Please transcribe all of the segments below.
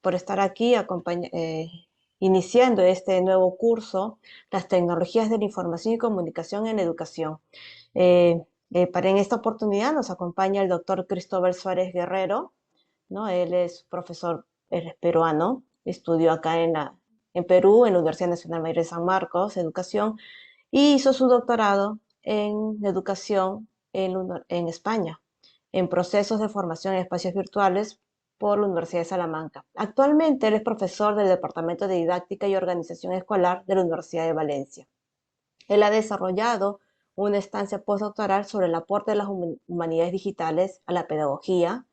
por estar aquí iniciando este nuevo curso, las tecnologías de la información y comunicación en educación. En esta oportunidad nos acompaña el doctor Cristóbal Suárez Guerrero, ¿no? Él es peruano, estudió acá en Perú, en la Universidad Nacional Mayor de San Marcos, educación, y hizo su doctorado en educación en España, en procesos de formación en espacios virtuales por la Universidad de Salamanca. Actualmente él es profesor del Departamento de Didáctica y Organización Escolar de la Universidad de Valencia. Él ha desarrollado una estancia postdoctoral sobre el aporte de las humanidades digitales a la pedagogía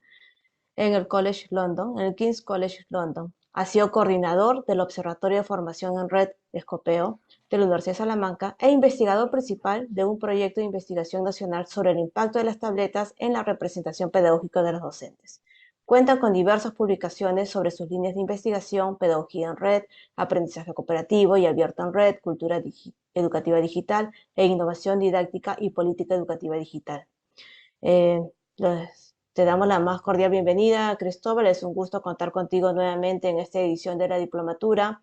en el College London, en el King's College London. Ha sido coordinador del Observatorio de Formación en Red Escopeo de la Universidad de Salamanca e investigador principal de un proyecto de investigación nacional sobre el impacto de las tabletas en la representación pedagógica de los docentes. Cuenta con diversas publicaciones sobre sus líneas de investigación, pedagogía en red, aprendizaje cooperativo y abierto en red, cultura educativa digital e innovación didáctica y política educativa digital. Eh, Te damos la más cordial bienvenida, Cristóbal. Es un gusto contar contigo nuevamente en esta edición de la diplomatura.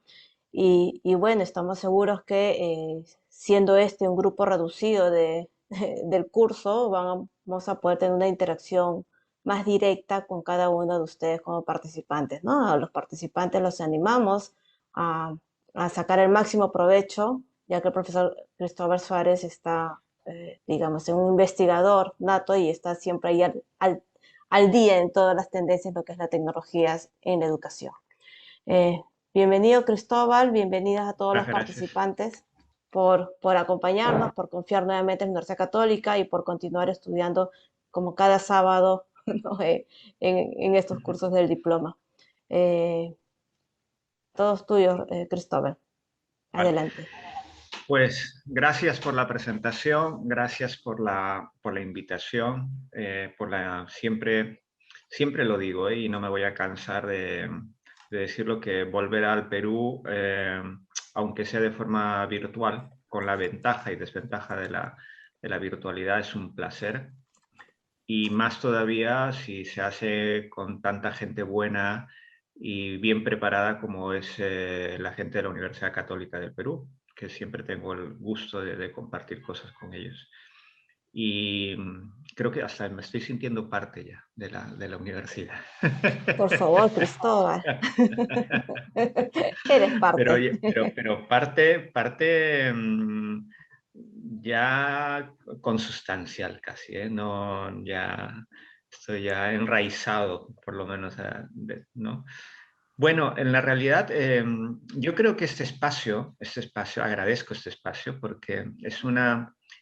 Y bueno, estamos seguros que siendo este un grupo reducido del curso, vamos a poder tener una interacción más directa con cada uno de ustedes como participantes, ¿no? A los participantes los animamos a, a sacar el máximo provecho, ya que el profesor Cristóbal Suárez está digamos, un investigador nato y está siempre ahí al día en todas las tendencias, lo que es las tecnologías en la educación. Eh, Bienvenido, Cristóbal, bienvenidas a todos los Gracias. participantes por acompañarnos, por confiar nuevamente en la Universidad Católica y por continuar estudiando como cada sábado, ¿no? En estos cursos del diploma. Eh, Todos tuyos, Cristóbal. Vale. Adelante. Pues gracias por la presentación, gracias por la invitación, siempre lo digo, y no me voy a cansar de decirlo, que volver al Perú, aunque sea de forma virtual, con la ventaja y desventaja de la virtualidad, es un placer. Y más todavía si se hace con tanta gente buena y bien preparada como es la gente de la Universidad Católica del Perú, que siempre tengo el gusto de compartir cosas con ellos. Y creo que hasta me estoy sintiendo parte ya de la universidad. Por favor, Cristóbal. Eres Pero, parte. oye, pero parte ya consustancial casi, ¿eh? No, ya estoy ya enraizado, por lo menos, ¿no? Bueno, en la realidad, yo creo que este espacio, agradezco este espacio porque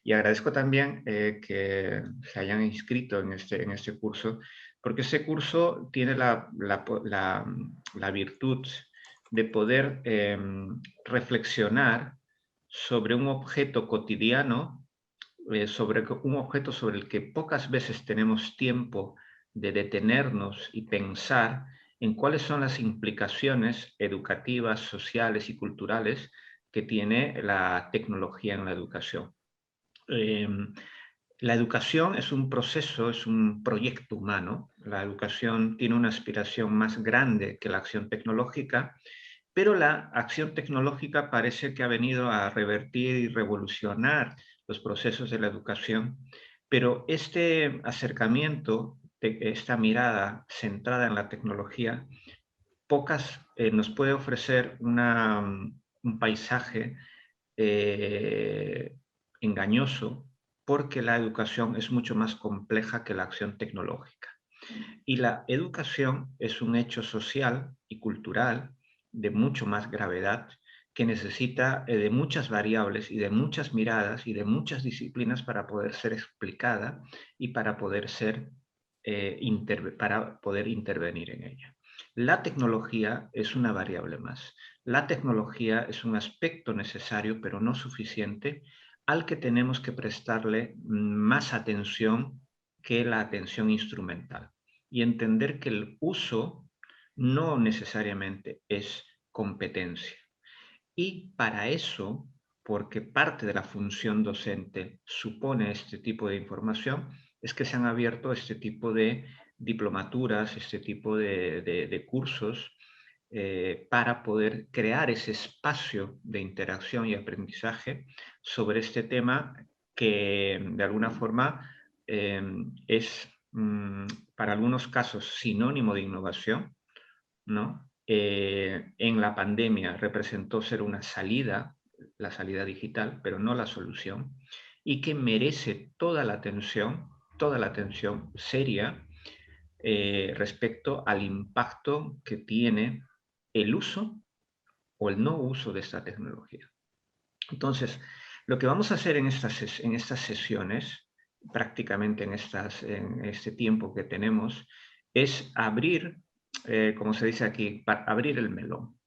y agradezco también que se hayan inscrito en este curso, porque este curso tiene la virtud de poder reflexionar sobre un objeto cotidiano, sobre un objeto sobre el que pocas veces tenemos tiempo de detenernos y pensar en cuáles son las implicaciones educativas, sociales y culturales que tiene la tecnología en la educación. La educación es un proceso, es un proyecto humano. La educación tiene una aspiración más grande que la acción tecnológica, pero la acción tecnológica parece que ha venido a revertir y revolucionar los procesos de la educación, pero este acercamiento, esta mirada centrada en la tecnología, nos puede ofrecer un paisaje eh, engañoso, porque la educación es mucho más compleja que la acción tecnológica. Y la educación es un hecho social y cultural de mucho más gravedad, que necesita de muchas variables y de muchas miradas y de muchas disciplinas para poder ser explicada y para poder intervenir en ella. La tecnología es una variable más. La tecnología es un aspecto necesario, pero no suficiente, al que tenemos que prestarle más atención que la atención instrumental, y entender que el uso no necesariamente es competencia. Y para eso, porque parte de la función docente supone este tipo de información, es que se han abierto este tipo de diplomaturas, este tipo de cursos para poder crear ese espacio de interacción y aprendizaje sobre este tema que de alguna forma es para algunos casos sinónimo de innovación, ¿no? En la pandemia representó ser una salida, la salida digital, pero no la solución, y que merece toda la atención seria respecto al impacto que tiene el uso o el no uso de esta tecnología. Entonces, lo que vamos a hacer en estas sesiones, prácticamente en este tiempo que tenemos, es abrir, como se dice aquí, abrir el melón,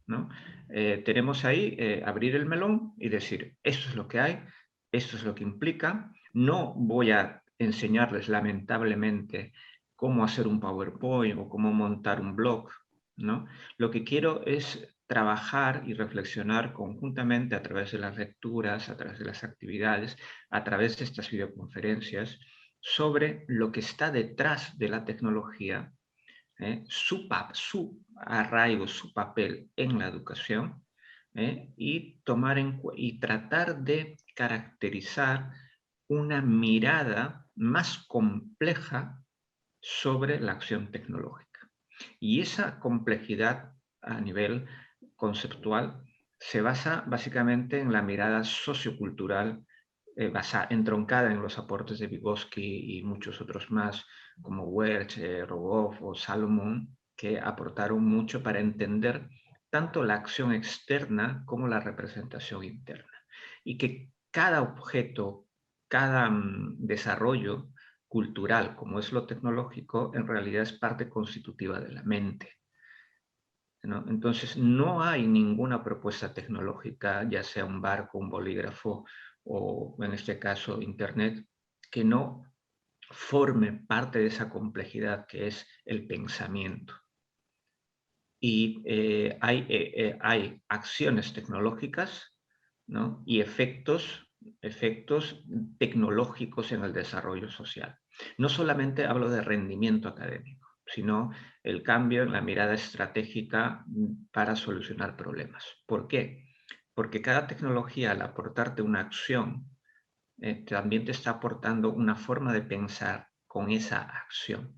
¿no? Tenemos ahí abrir el melón y decir, esto es lo que hay, esto es lo que implica. No voy a enseñarles, lamentablemente, cómo hacer un PowerPoint o cómo montar un blog, ¿no? Lo que quiero es trabajar y reflexionar conjuntamente a través de las lecturas, a través de las actividades, a través de estas videoconferencias, sobre lo que está detrás de la tecnología, su arraigo, su papel en la educación, y tratar de caracterizar una mirada más compleja sobre la acción tecnológica. Y esa complejidad a nivel conceptual se basa básicamente en la mirada sociocultural entroncada en los aportes de Vygotsky y muchos otros más, como Welch, Rogoff o Salomon, que aportaron mucho para entender tanto la acción externa como la representación interna. Y que cada objeto, cada desarrollo cultural, como es lo tecnológico, en realidad es parte constitutiva de la mente, ¿no? Entonces, no hay ninguna propuesta tecnológica, ya sea un barco, un bolígrafo o, en este caso, Internet, que no forme parte de esa complejidad que es el pensamiento. Y hay acciones tecnológicas, ¿no? Y efectos tecnológicos en el desarrollo social. No solamente hablo de rendimiento académico, sino el cambio en la mirada estratégica para solucionar problemas. ¿Por qué? Porque cada tecnología, al aportarte una acción, también te está aportando una forma de pensar con esa acción.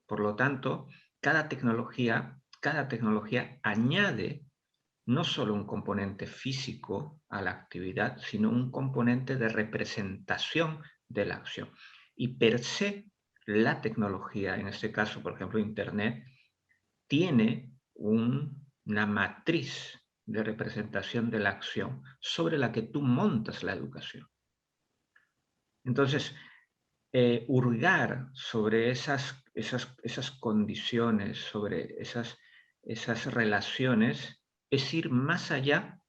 Por lo tanto, cada tecnología añade no solo un componente físico a la actividad, sino un componente de representación de la acción. Y per se, la tecnología, en este caso, por ejemplo, Internet, tiene una matriz de representación de la acción sobre la que tú montas la educación. Entonces, hurgar sobre esas condiciones, sobre esas relaciones, es ir más allá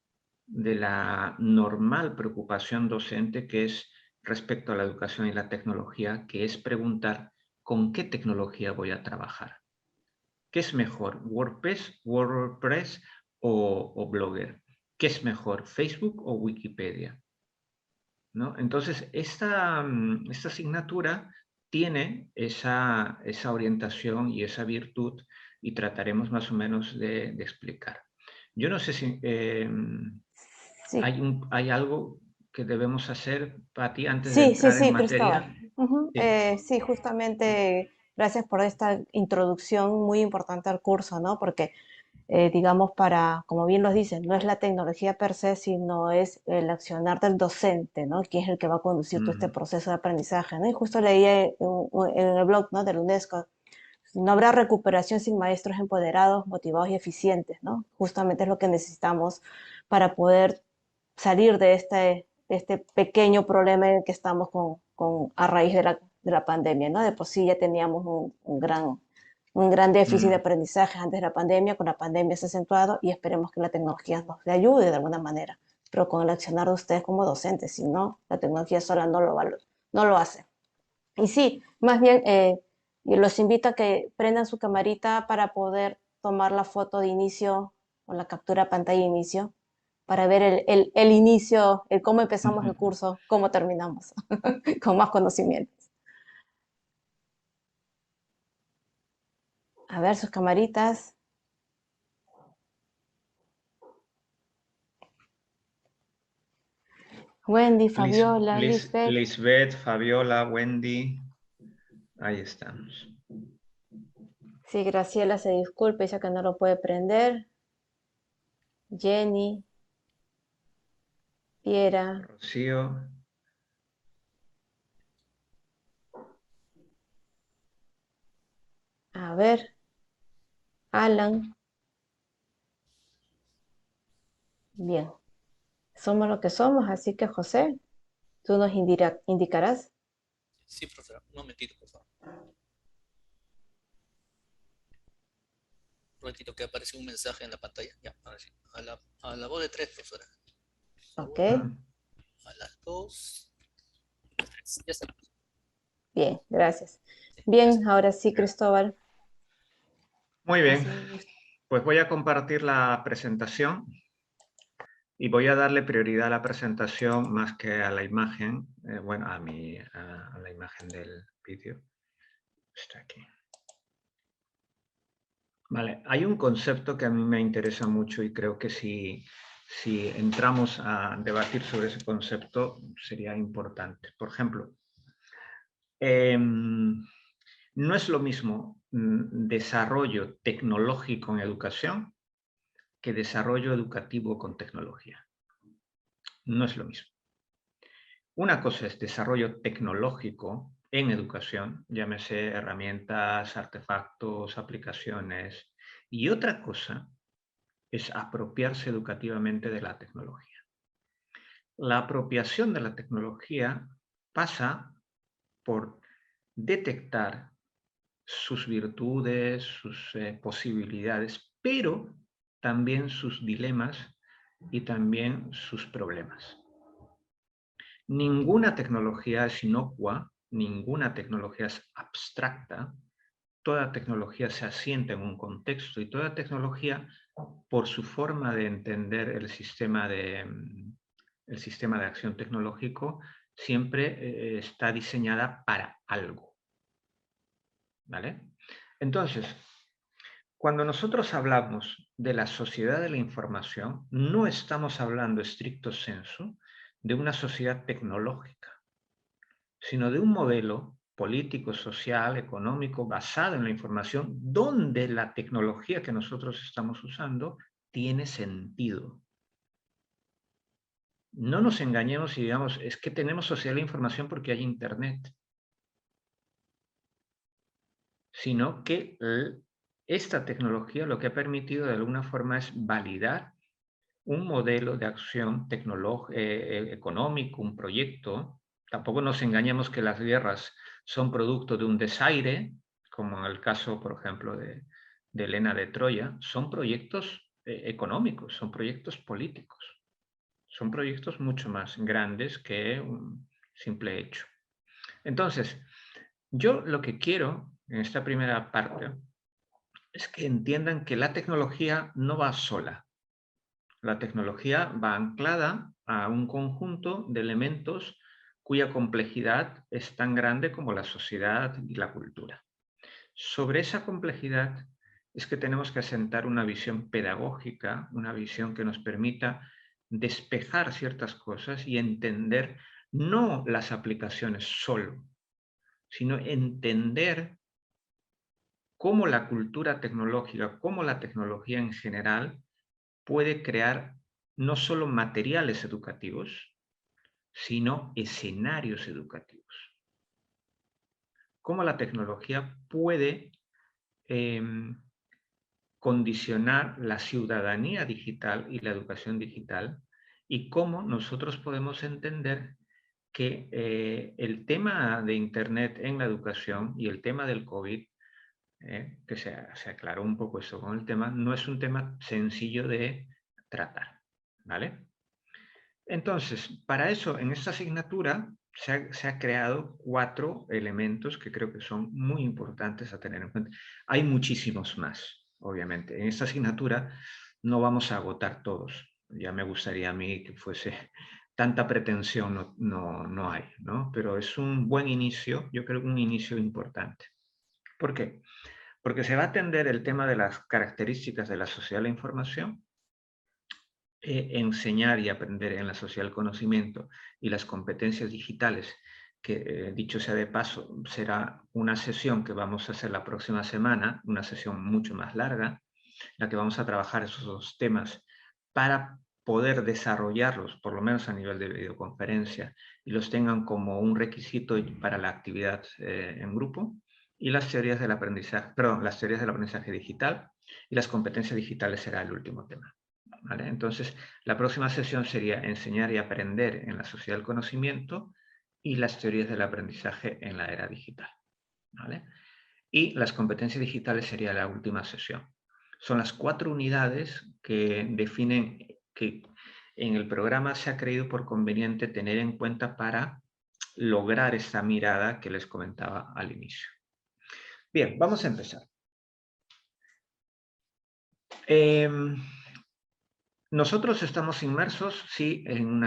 de la normal preocupación docente que es respecto a la educación y la tecnología, que es preguntar con qué tecnología voy a trabajar. ¿Qué es mejor, WordPress o Blogger? ¿Qué es mejor, Facebook o Wikipedia? ¿No? Entonces, esta asignatura tiene esa orientación y esa virtud y trataremos más o menos de explicar. Yo no sé si Sí, hay algo que debemos hacer, Pati, antes de sí, sí, entrar en sí, Cristóbal. materia. Ujú, Sí. sí, justamente gracias por esta introducción muy importante al curso, ¿no? Porque digamos, como bien los dicen, no es la tecnología per se, sino es el accionar del docente, ¿no? Que es el que va a conducir todo este Ujú, proceso de aprendizaje, ¿no? Y justo leí en el blog, ¿no? De la UNESCO, no habrá recuperación sin maestros empoderados, motivados y eficientes, ¿no? Justamente es lo que necesitamos para poder salir de este pequeño problema en el que estamos a raíz de la pandemia, ¿no? De por sí ya teníamos un gran déficit de mm. aprendizaje antes de la pandemia, con la pandemia se ha acentuado y esperemos que la tecnología nos ayude de alguna manera, pero con el accionar de ustedes como docentes, si no, la tecnología sola no lo hace. Y sí, más bien yo los invito a que prendan su camarita para poder tomar la foto de inicio o la captura de pantalla de inicio para ver el inicio, el cómo empezamos el curso, cómo terminamos, con más conocimientos. A ver sus camaritas. Wendy, Fabiola, Lisbeth. Lisbeth, Fabiola, Wendy. Ahí estamos. Sí, Graciela se disculpa, dice que no lo puede prender. Jenny, Piera. Rocío. A ver, Alan. Bien, somos lo que somos, así que José, tú nos indicarás. Sí, profesor. Un momentito, por favor. Un momentito que aparece un mensaje en la pantalla. Ya, ahora sí. A la voz de 3, profesora. Ok, A las 2. Ya está. bien, gracias. Sí, Bien, gracias. ahora sí, Cristóbal. Muy Ha bien. sido un gusto. Pues voy a compartir la presentación y voy a darle prioridad a la presentación más que a la imagen, bueno, a la imagen del vídeo. Está aquí. Vale, hay un concepto que a mí me interesa mucho y creo que si entramos a debatir sobre ese concepto sería importante. Por ejemplo, no es lo mismo desarrollo tecnológico en educación que desarrollo educativo con tecnología. No es lo mismo. Una cosa es desarrollo tecnológico en educación, llámese herramientas, artefactos, aplicaciones, y otra cosa es apropiarse educativamente de la tecnología. La apropiación de la tecnología pasa por detectar sus virtudes, sus posibilidades, pero también sus dilemas y también sus problemas. Ninguna tecnología es inocua, ninguna tecnología es abstracta, toda tecnología se asienta en un contexto y toda tecnología, por su forma de entender el sistema de acción tecnológico, siempre está diseñada para algo. ¿Vale? Entonces, cuando nosotros hablamos de la sociedad de la información, no estamos hablando estricto sensu de una sociedad tecnológica, sino de un modelo político, social, económico, basado en la información, donde la tecnología que nosotros estamos usando tiene sentido. No nos engañemos y digamos, es que tenemos sociedad de la información porque hay Internet, sino que esta tecnología lo que ha permitido de alguna forma es validar un modelo de acción económico, un proyecto. Tampoco nos engañemos que las guerras son producto de un desaire, como en el caso, por ejemplo, de Helena de Troya. Son proyectos económicos, son proyectos políticos. Son proyectos mucho más grandes que un simple hecho. Entonces, yo lo que quiero en esta primera parte es que entiendan que la tecnología no va sola. La tecnología va anclada a un conjunto de elementos cuya complejidad es tan grande como la sociedad y la cultura. Sobre esa complejidad es que tenemos que asentar una visión pedagógica, una visión que nos permita despejar ciertas cosas y entender no las aplicaciones solo, sino entender cómo la cultura tecnológica, cómo la tecnología en general puede crear no solo materiales educativos, sino escenarios educativos. Cómo la tecnología puede condicionar la ciudadanía digital y la educación digital y cómo nosotros podemos entender que el tema de Internet en la educación y el tema del COVID, que se aclaró un poco eso con el tema, no es un tema sencillo de tratar, ¿vale? Entonces, para eso, en esta asignatura se ha creado 4 elementos que creo que son muy importantes a tener en cuenta. Hay muchísimos más, obviamente. En esta asignatura no vamos a agotar todos. Ya me gustaría a mí que fuese tanta pretensión, no hay, ¿no? Pero es un buen inicio, yo creo que un inicio importante. ¿Por qué? Porque se va a atender el tema de las características de la sociedad de la información, enseñar y aprender en la sociedad del conocimiento y las competencias digitales, que dicho sea de paso, será una sesión que vamos a hacer la próxima semana, una sesión mucho más larga, en la que vamos a trabajar esos dos temas para poder desarrollarlos, por lo menos a nivel de videoconferencia, y los tengan como un requisito para la actividad en grupo, y las teorías del aprendizaje, perdón, las teorías del aprendizaje digital y las competencias digitales será el último tema. ¿Vale? Entonces, la próxima sesión sería enseñar y aprender en la sociedad del conocimiento y las teorías del aprendizaje en la era digital. ¿Vale? Y las competencias digitales sería la última sesión. Son las 4 unidades que definen, que en el programa se ha creído por conveniente tener en cuenta para lograr esta mirada que les comentaba al inicio. Bien, vamos a empezar. Nosotros estamos inmersos, sí, en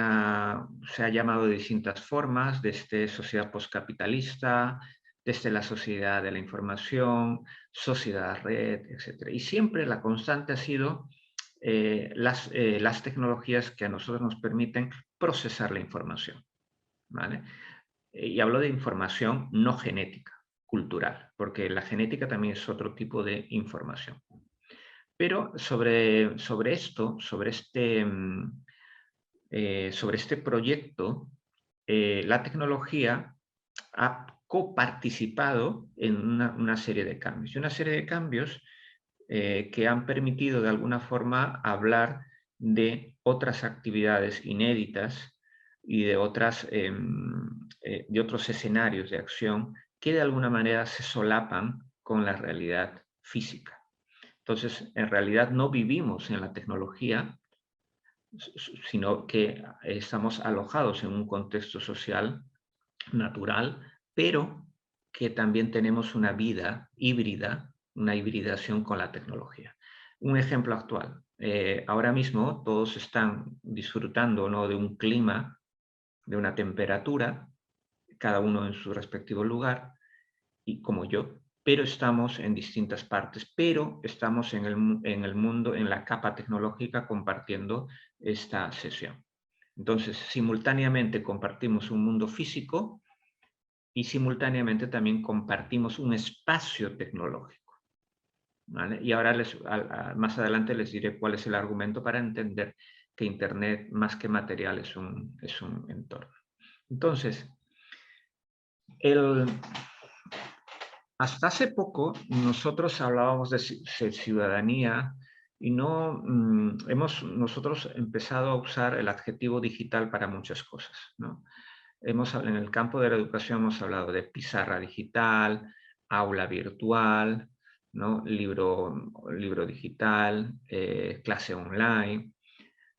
se ha llamado de distintas formas, desde sociedad postcapitalista, desde la sociedad de la información, sociedad red, etc. Y siempre la constante ha sido las tecnologías que a nosotros nos permiten procesar la información. ¿Vale? Y hablo de información no genética, cultural, porque la genética también es otro tipo de información. Pero sobre esto, sobre este proyecto, la tecnología ha coparticipado en una serie de cambios. Y una serie de cambios que han permitido de alguna forma hablar de otras actividades inéditas y de otros escenarios de acción que de alguna manera se solapan con la realidad física. Entonces, en realidad no vivimos en la tecnología, sino que estamos alojados en un contexto social natural, pero que también tenemos una vida híbrida, una hibridación con la tecnología. Un ejemplo actual. Ahora mismo todos están disfrutando, ¿no?, de un clima, de una temperatura, cada uno en su respectivo lugar, y como yo, pero estamos en distintas partes, pero estamos en el mundo, en la capa tecnológica, compartiendo esta sesión. Entonces, simultáneamente compartimos un mundo físico y simultáneamente también compartimos un espacio tecnológico. ¿Vale? Y ahora más adelante les diré cuál es el argumento para entender que Internet, más que material, es un entorno. Entonces, hasta hace poco nosotros hablábamos de ciudadanía y no hemos nosotros empezado a usar el adjetivo digital para muchas cosas, ¿no? En el campo de la educación hemos hablado de pizarra digital, aula virtual, ¿no?, libro digital, clase online,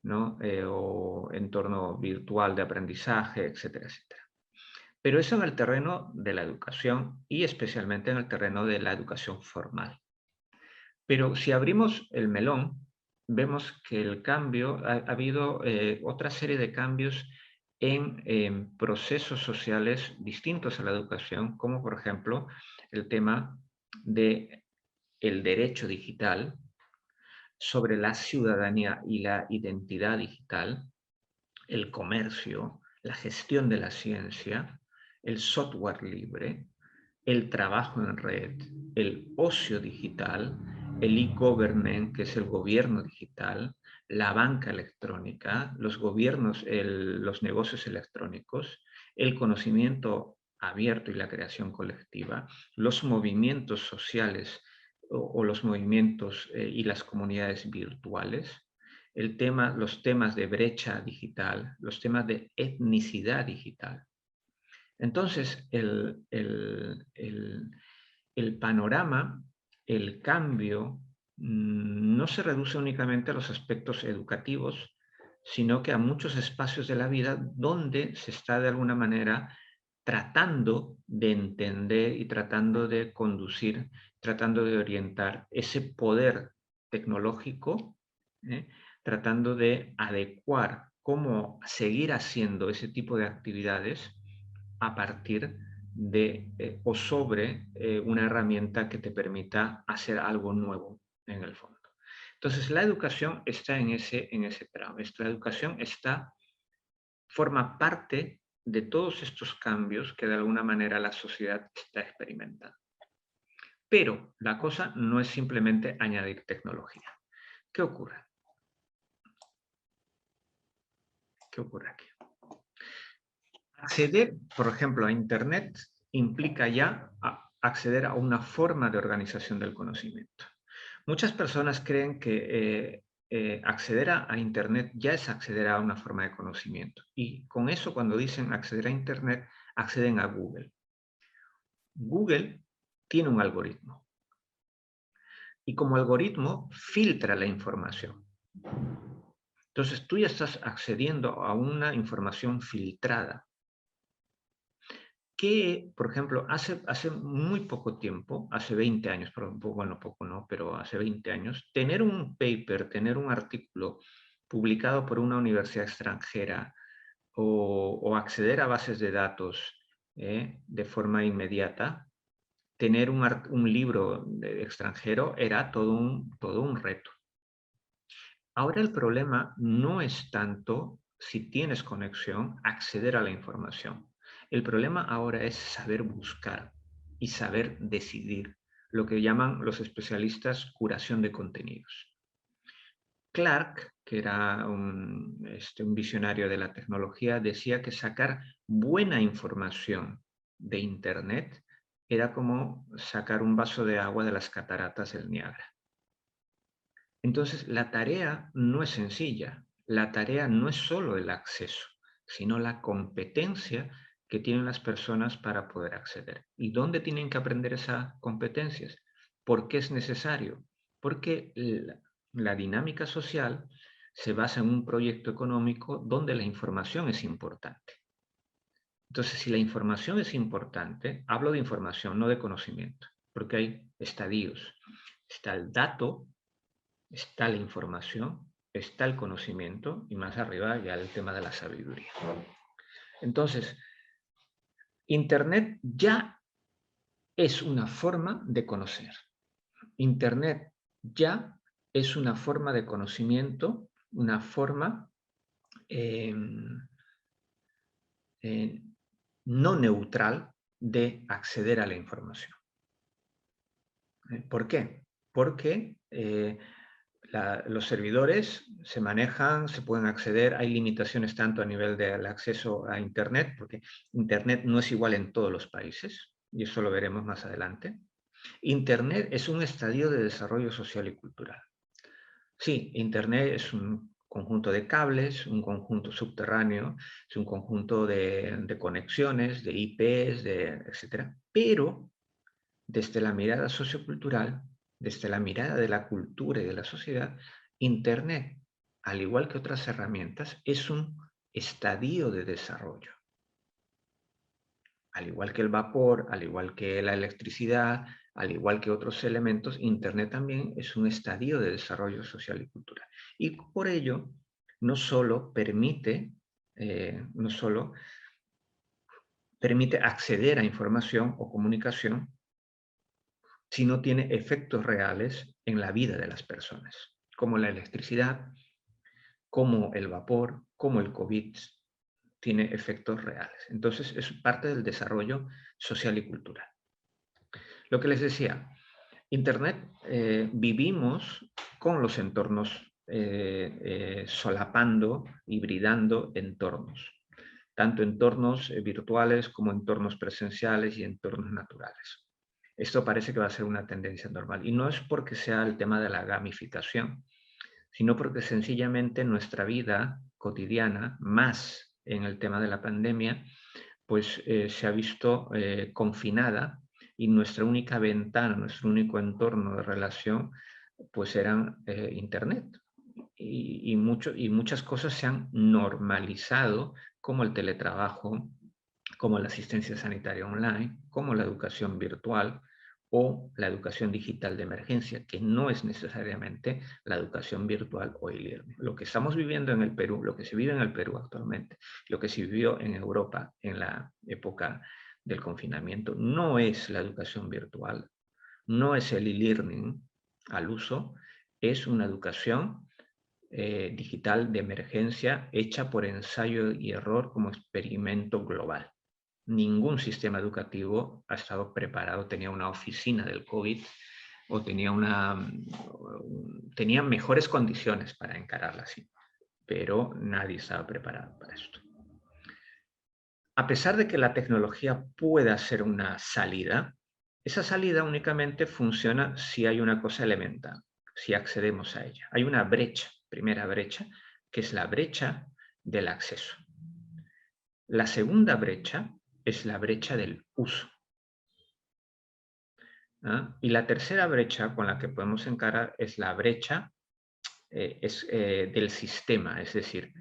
¿no?, o entorno virtual de aprendizaje, etcétera, etcétera. Pero eso en el terreno de la educación y especialmente en el terreno de la educación formal. Pero si abrimos el melón, vemos que el cambio, ha habido otra serie de cambios en procesos sociales distintos a la educación, como por ejemplo el tema del derecho digital, sobre la ciudadanía y la identidad digital, el comercio, la gestión de la ciencia, el software libre, el trabajo en red, el ocio digital, el e-government, que es el gobierno digital, la banca electrónica, los negocios electrónicos, el conocimiento abierto y la creación colectiva, los movimientos sociales o los movimientos y las comunidades virtuales, los temas de brecha digital, los temas de etnicidad digital. Entonces, el panorama, el cambio, no se reduce únicamente a los aspectos educativos, sino que a muchos espacios de la vida donde se está de alguna manera tratando de entender y tratando de conducir, tratando de orientar ese poder tecnológico, tratando de adecuar cómo seguir haciendo ese tipo de actividades a partir o sobre una herramienta que te permita hacer algo nuevo en el fondo. Entonces, la educación está en ese tramo. La educación forma parte de todos estos cambios que de alguna manera la sociedad está experimentando. Pero la cosa no es simplemente añadir tecnología. ¿Qué ocurre? ¿Qué ocurre aquí? Acceder, por ejemplo, a Internet implica ya acceder a una forma de organización del conocimiento. Muchas personas creen que acceder a Internet ya es acceder a una forma de conocimiento. Y con eso, cuando dicen acceder a Internet, acceden a Google. Google tiene un algoritmo. Y como algoritmo, filtra la información. Entonces, tú ya estás accediendo a una información filtrada. Que, por ejemplo, hace muy poco tiempo, hace 20 años, bueno, poco no, pero hace 20 años, tener un paper, tener un artículo publicado por una universidad extranjera o acceder a bases de datos de forma inmediata, tener un libro extranjero era todo un reto. Ahora el problema no es tanto si tienes conexión, acceder a la información. El problema ahora es saber buscar y saber decidir, lo que llaman los especialistas curación de contenidos. Clark, que era un visionario de la tecnología, decía que sacar buena información de Internet era como sacar un vaso de agua de las cataratas del Niágara. Entonces, la tarea no es sencilla. La tarea no es solo el acceso, sino la competencia que tienen las personas para poder acceder. ¿Y dónde tienen que aprender esas competencias? ¿Por qué es necesario? Porque la dinámica social se basa en un proyecto económico donde la información es importante. Entonces, si la información es importante, hablo de información, no de conocimiento, porque hay estadios. Está el dato, está la información, está el conocimiento y más arriba ya el tema de la sabiduría. Entonces, Internet ya es una forma de conocer. Internet ya es una forma de conocimiento, una forma no neutral de acceder a la información. ¿Por qué? Porque los servidores se manejan, se pueden acceder, hay limitaciones tanto a nivel del acceso a Internet, porque Internet no es igual en todos los países, y eso lo veremos más adelante. Internet es un estadio de desarrollo social y cultural. Sí, Internet es un conjunto de cables, un conjunto subterráneo, es un conjunto de conexiones, de IPs, etc. Pero desde la mirada sociocultural, desde la mirada de la cultura y de la sociedad, Internet, al igual que otras herramientas, es un estadio de desarrollo. Al igual que el vapor, al igual que la electricidad, al igual que otros elementos, Internet también es un estadio de desarrollo social y cultural. Y por ello, no solo permite acceder a información o comunicación, sino tiene efectos reales en la vida de las personas, como la electricidad, como el vapor, como el COVID, tiene efectos reales. Entonces, es parte del desarrollo social y cultural. Lo que les decía, Internet, vivimos con los entornos solapando, hibridando entornos, tanto entornos virtuales como entornos presenciales y entornos naturales. Esto parece que va a ser una tendencia normal. Y no es porque sea el tema de la gamificación, sino porque sencillamente nuestra vida cotidiana, más en el tema de la pandemia, pues se ha visto confinada y nuestra única ventana, nuestro único entorno de relación, pues eran Internet. Y muchas cosas se han normalizado, como el teletrabajo, como la asistencia sanitaria online, como la educación virtual o la educación digital de emergencia, que no es necesariamente la educación virtual o e-learning. Lo que estamos viviendo en el Perú, lo que se vive en el Perú actualmente, lo que se vivió en Europa en la época del confinamiento no es la educación virtual, no es el e-learning al uso, es una educación digital de emergencia hecha por ensayo y error como experimento global. Ningún sistema educativo ha estado preparado, tenía una oficina del COVID o tenía mejores condiciones para encararla así, pero nadie estaba preparado para esto. A pesar de que la tecnología pueda ser una salida, esa salida únicamente funciona si hay una cosa elemental, si accedemos a ella. Hay una brecha, primera brecha, que es la brecha del acceso. La segunda brecha es la brecha del uso. ¿Ah? Y la tercera brecha con la que podemos encarar es la brecha del sistema, es decir,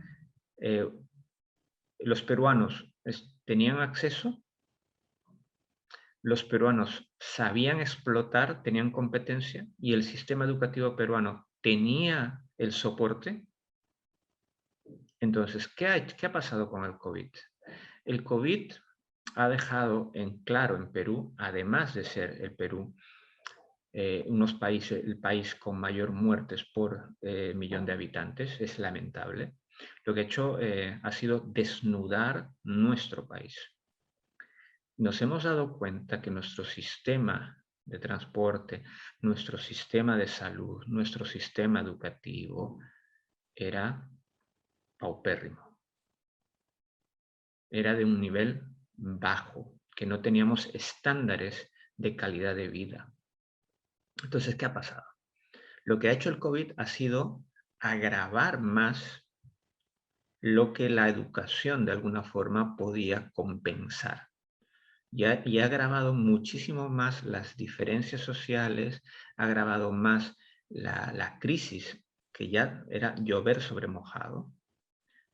los peruanos tenían acceso, los peruanos sabían explotar, tenían competencia y el sistema educativo peruano tenía el soporte. Entonces, ¿qué ha pasado con el COVID? El COVID ha dejado en claro en Perú, además de ser el Perú el país con mayor muertes por millón de habitantes, es lamentable. Lo que ha hecho ha sido desnudar nuestro país. Nos hemos dado cuenta que nuestro sistema de transporte, nuestro sistema de salud, nuestro sistema educativo era paupérrimo. Era de un nivel bajo, que no teníamos estándares de calidad de vida. Entonces, ¿qué ha pasado? Lo que ha hecho el COVID ha sido agravar más lo que la educación de alguna forma podía compensar. Y ha agravado muchísimo más las diferencias sociales, ha agravado más la crisis, que ya era llover sobre mojado.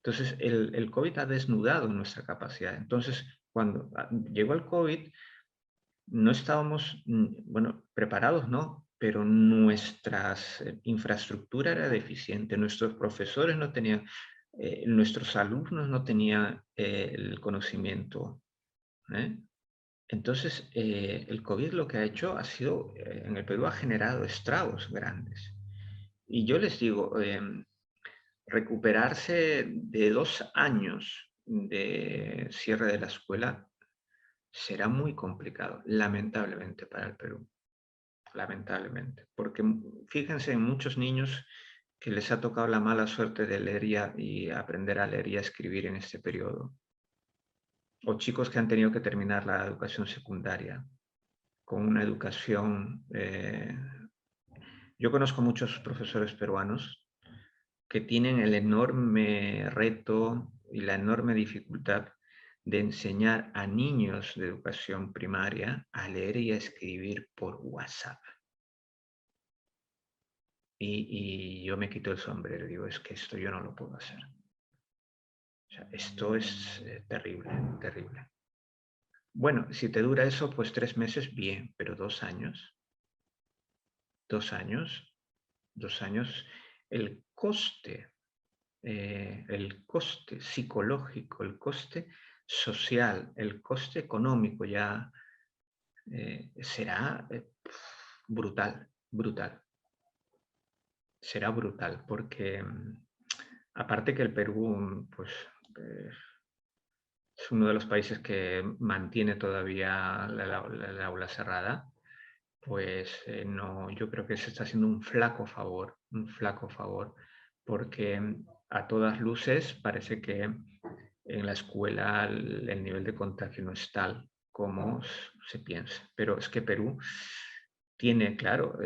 Entonces, el COVID ha desnudado nuestra capacidad. Entonces, cuando llegó el COVID, no estábamos, bueno, preparados, ¿no? Pero nuestra infraestructura era deficiente, nuestros profesores no tenían, nuestros alumnos no tenían el conocimiento. Entonces, el COVID lo que ha hecho ha sido, en el Perú ha generado estragos grandes. Y yo les digo, recuperarse de 2 años de cierre de la escuela será muy complicado, lamentablemente, para el Perú. Lamentablemente. Porque fíjense en muchos niños que les ha tocado la mala suerte de leer y aprender a leer y a escribir en este periodo. O chicos que han tenido que terminar la educación secundaria con una educación... Yo conozco muchos profesores peruanos que tienen el enorme reto y la enorme dificultad de enseñar a niños de educación primaria a leer y a escribir por WhatsApp. Y yo me quito el sombrero y digo, es que esto yo no lo puedo hacer. O sea, esto es terrible, terrible. Bueno, si te dura eso, pues 3 meses, bien, pero 2 años. 2 años, 2 años, el coste psicológico, el coste social, el coste económico ya será brutal, brutal. Será brutal, porque aparte que el Perú pues, es uno de los países que mantiene todavía la aula cerrada, pues no, yo creo que se está haciendo un flaco favor, porque a todas luces parece que en la escuela el nivel de contagio no es tal como se piensa. Pero es que Perú tiene, claro,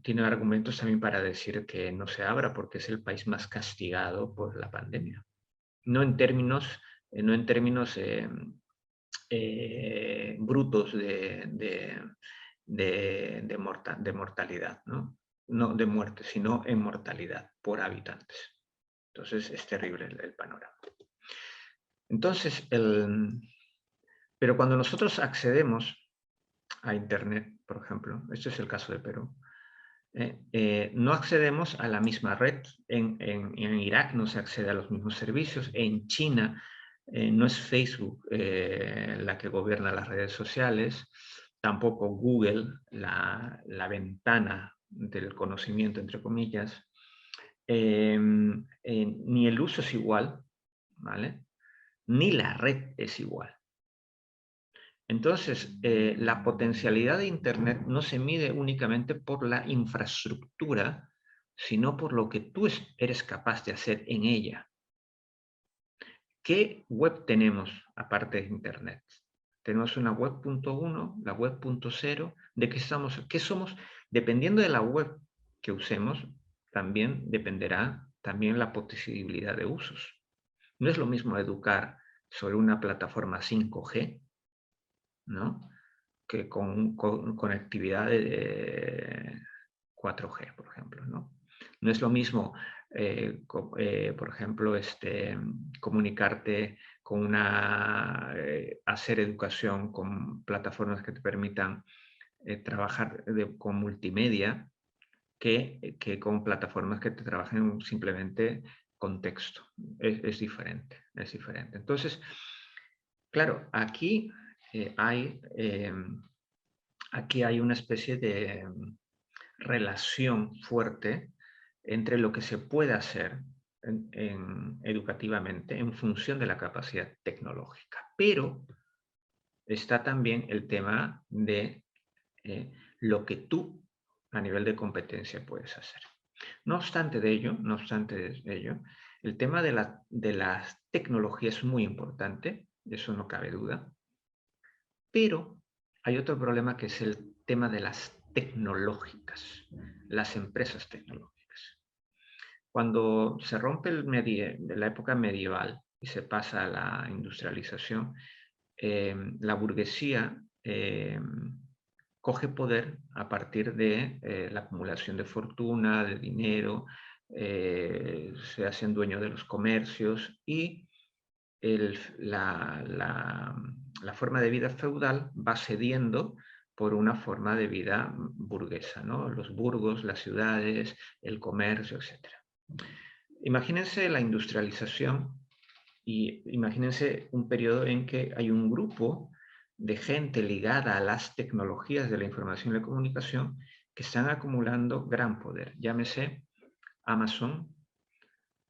tiene argumentos también para decir que no se abra porque es el país más castigado por la pandemia. No en términos brutos de mortalidad, ¿no? No de muerte, sino en mortalidad por habitantes. Entonces es terrible el panorama. Entonces, pero cuando nosotros accedemos a Internet, por ejemplo, este es el caso de Perú, no accedemos a la misma red. En Irak no se accede a los mismos servicios, en China No es Facebook la que gobierna las redes sociales, tampoco Google, la ventana del conocimiento, entre comillas, ni el uso es igual, ¿vale? Ni la red es igual. Entonces, la potencialidad de Internet no se mide únicamente por la infraestructura, sino por lo que tú eres capaz de hacer en ella. ¿Qué web tenemos aparte de Internet? Tenemos una web .1, la web .0. ¿De qué somos? Dependiendo de la web que usemos, también dependerá también la posibilidad de usos. No es lo mismo educar sobre una plataforma 5G, ¿no?, que con conectividad de 4G, por ejemplo, ¿no? No es lo mismo, por ejemplo, comunicarte con hacer educación con plataformas que te permitan trabajar con multimedia que con plataformas que te trabajen simplemente con texto. Es diferente, es diferente. Entonces, claro, aquí hay una especie de relación fuerte entre lo que se puede hacer educativamente en función de la capacidad tecnológica. Pero está también el tema de lo que tú a nivel de competencia puedes hacer. No obstante de ello, el tema de las tecnologías es muy importante, de eso no cabe duda, pero hay otro problema que es el tema de las tecnológicas, las empresas tecnológicas. Cuando se rompe la época medieval y se pasa a la industrialización, la burguesía coge poder a partir de la acumulación de fortuna, de dinero, se hacen dueños de los comercios y la forma de vida feudal va cediendo por una forma de vida burguesa, ¿no? Los burgos, las ciudades, el comercio, etc. Imagínense la industrialización y imagínense un periodo en que hay un grupo de gente ligada a las tecnologías de la información y la comunicación que están acumulando gran poder. Llámese Amazon,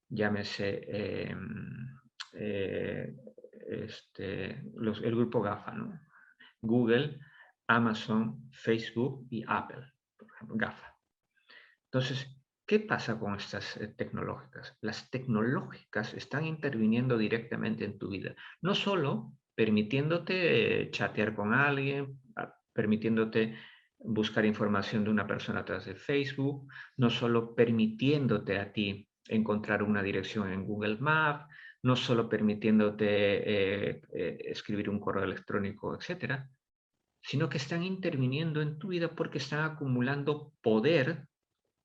llámese el grupo GAFA, ¿no? Google, Amazon, Facebook y Apple, por ejemplo, GAFA. Entonces, ¿qué pasa con estas tecnológicas? Las tecnológicas están interviniendo directamente en tu vida, no solo permitiéndote chatear con alguien, permitiéndote buscar información de una persona a través de Facebook, no solo permitiéndote a ti encontrar una dirección en Google Maps, no solo permitiéndote escribir un correo electrónico, etcétera, sino que están interviniendo en tu vida porque están acumulando poder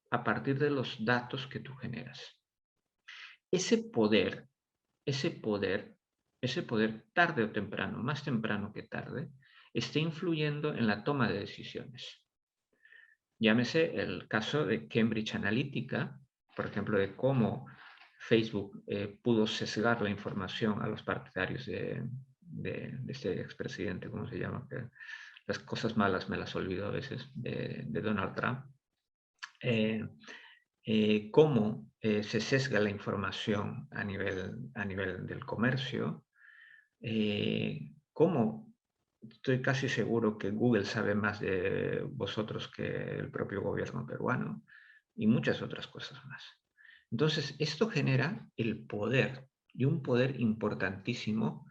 a partir de los datos que tú generas. Ese poder, tarde o temprano, más temprano que tarde, está influyendo en la toma de decisiones. Llámese el caso de Cambridge Analytica, por ejemplo, de cómo Facebook pudo sesgar la información a los partidarios de este expresidente, ¿cómo se llama? Las cosas malas me las olvido a veces, de Donald Trump. Cómo se sesga la información a nivel del comercio, cómo estoy casi seguro que Google sabe más de vosotros que el propio gobierno peruano y muchas otras cosas más. Entonces, esto genera el poder, y un poder importantísimo,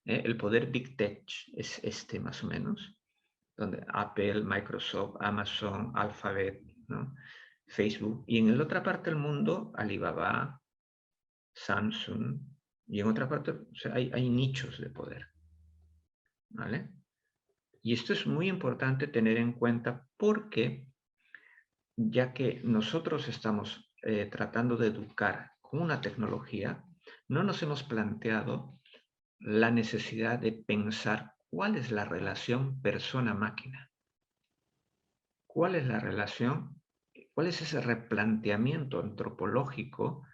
el poder Big Tech es este más o menos, donde Apple, Microsoft, Amazon, Alphabet, ¿no?, Facebook, y en la otra parte del mundo, Alibaba, Samsung, y en otra parte, o sea, hay nichos de poder, ¿vale? Y esto es muy importante tener en cuenta porque, ya que nosotros estamos tratando de educar con una tecnología, no nos hemos planteado la necesidad de pensar cuál es la relación persona-máquina. ¿Cuál es la relación? ¿Cuál es ese replanteamiento antropológico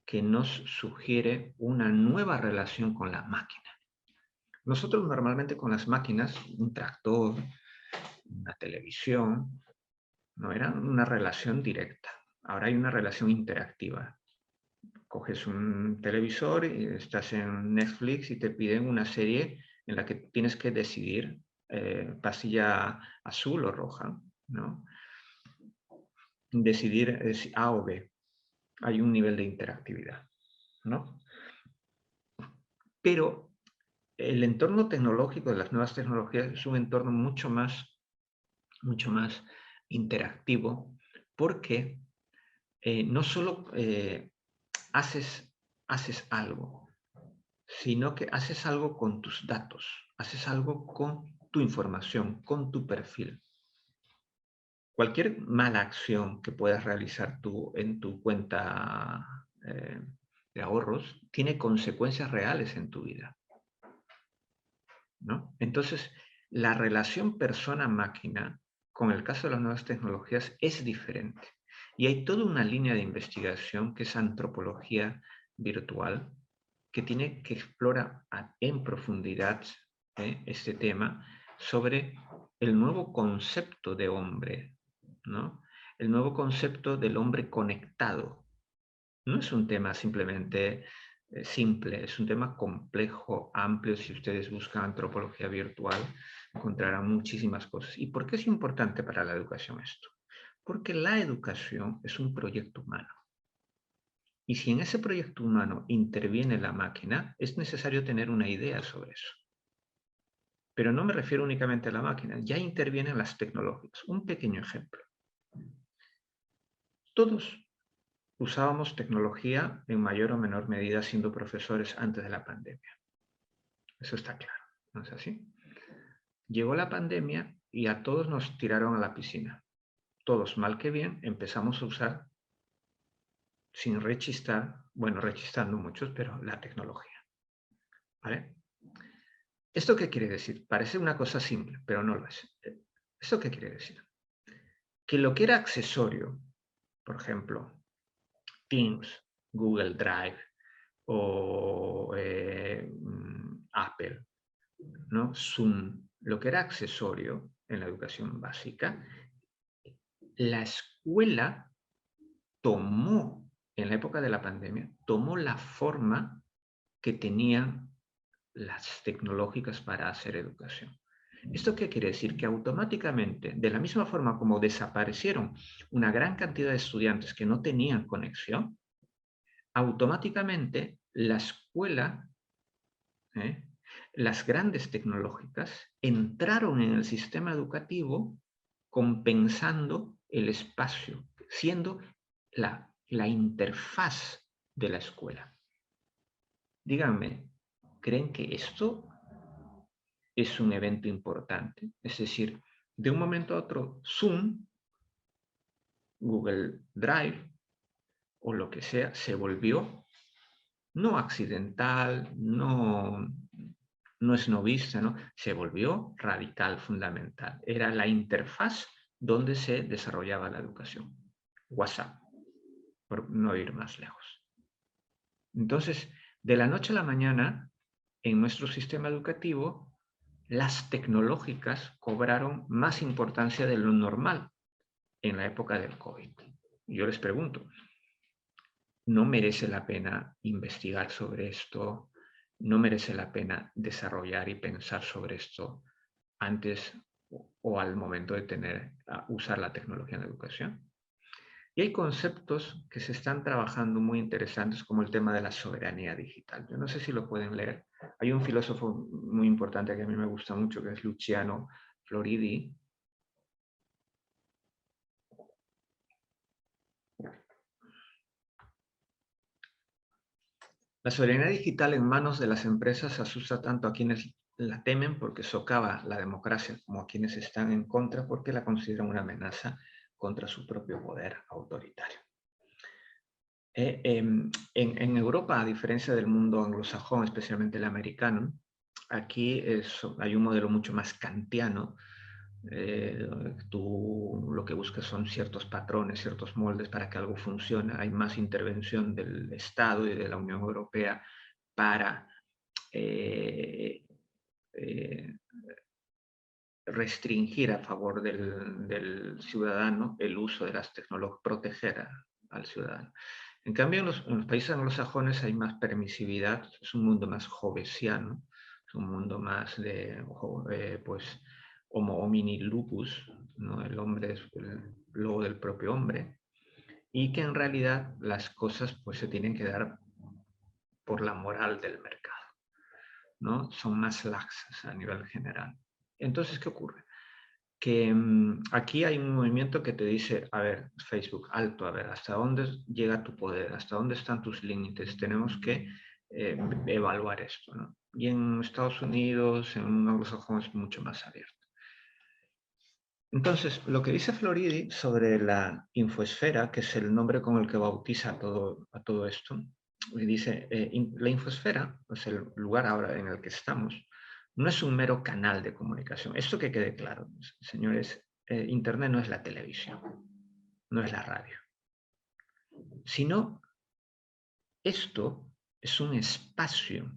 que nos sugiere una nueva relación con la máquina. Nosotros normalmente con las máquinas, un tractor, una televisión, no era una relación directa. Ahora hay una relación interactiva. Coges un televisor y estás en Netflix y te piden una serie en la que tienes que decidir pastilla azul o roja, ¿no? Decidir si A o B. Hay un nivel de interactividad, ¿no? Pero el entorno tecnológico de las nuevas tecnologías es un entorno mucho más interactivo, porque no solo haces algo, sino que haces algo con tus datos, haces algo con tu información, con tu perfil. Cualquier mala acción que puedas realizar tú en tu cuenta de ahorros tiene consecuencias reales en tu vida, ¿no? Entonces, la relación persona-máquina, con el caso de las nuevas tecnologías, es diferente. Y hay toda una línea de investigación que es antropología virtual, que explora en profundidad este tema sobre el nuevo concepto de hombre, ¿no? El nuevo concepto del hombre conectado. No es un tema simplemente simple, es un tema complejo, amplio. Si ustedes buscan antropología virtual, encontrarán muchísimas cosas. ¿Y por qué es importante para la educación esto? Porque la educación es un proyecto humano. Y si en ese proyecto humano interviene la máquina, es necesario tener una idea sobre eso. Pero no me refiero únicamente a la máquina, ya intervienen las tecnologías. Un pequeño ejemplo. Todos usábamos tecnología en mayor o menor medida siendo profesores antes de la pandemia. Eso está claro, ¿no es así? Llegó la pandemia y a todos nos tiraron a la piscina. Todos, mal que bien, empezamos a usar, sin rechistar, bueno, rechistando muchos, pero la tecnología. ¿Vale? ¿Esto qué quiere decir? Parece una cosa simple, pero no lo es. ¿Esto qué quiere decir? Que lo que era accesorio, por ejemplo, Teams, Google Drive o Apple, ¿no? Zoom, lo que era accesorio en la educación básica, la escuela tomó, en la época de la pandemia, tomó la forma que tenían las tecnológicas para hacer educación. ¿Esto qué quiere decir? Que automáticamente, de la misma forma como desaparecieron una gran cantidad de estudiantes que no tenían conexión, automáticamente la escuela, las grandes tecnológicas, entraron en el sistema educativo compensando el espacio, siendo la interfaz de la escuela. Díganme, ¿creen que esto es un evento importante? Es decir, de un momento a otro, Zoom, Google Drive o lo que sea, se volvió no accidental, no es novista, ¿no? Se volvió radical, fundamental. Era la interfaz donde se desarrollaba la educación. WhatsApp, por no ir más lejos. Entonces, de la noche a la mañana, en nuestro sistema educativo, las tecnológicas cobraron más importancia de lo normal en la época del COVID. Y yo les pregunto, ¿no merece la pena investigar sobre esto? ¿No merece la pena desarrollar y pensar sobre esto antes o al momento de usar la tecnología en la educación? Y hay conceptos que se están trabajando muy interesantes, como el tema de la soberanía digital. Yo no sé si lo pueden leer. Hay un filósofo muy importante que a mí me gusta mucho, que es Luciano Floridi. La soberanía digital en manos de las empresas asusta tanto a quienes la temen porque socava la democracia, como a quienes están en contra porque la consideran una amenaza contra su propio poder autoritario. En Europa, a diferencia del mundo anglosajón, especialmente el americano, aquí hay un modelo mucho más kantiano, Tú lo que buscas son ciertos patrones, ciertos moldes para que algo funcione. Hay más intervención del Estado y de la Unión Europea para restringir a favor del ciudadano el uso de las tecnologías, proteger al ciudadano. En cambio, en los países anglosajones hay más permisividad, es un mundo más jovesiano, es un mundo más de, pues, homo homini lupus, ¿no? El hombre es el lobo del propio hombre, y que en realidad las cosas pues se tienen que dar por la moral del mercado, ¿no? Son más laxas a nivel general. Entonces, ¿qué ocurre? Que aquí hay un movimiento que te dice, a ver, Facebook, alto, a ver, ¿hasta dónde llega tu poder? ¿Hasta dónde están tus límites? Tenemos que evaluar esto, ¿no? Y en Estados Unidos, en un anglosajón, es mucho más abierto. Entonces, lo que dice Floridi sobre la infoesfera, que es el nombre con el que bautiza a todo esto, dice, la infosfera, es el lugar ahora en el que estamos, no es un mero canal de comunicación. Esto que quede claro, señores, Internet no es la televisión, no es la radio, sino esto es un espacio,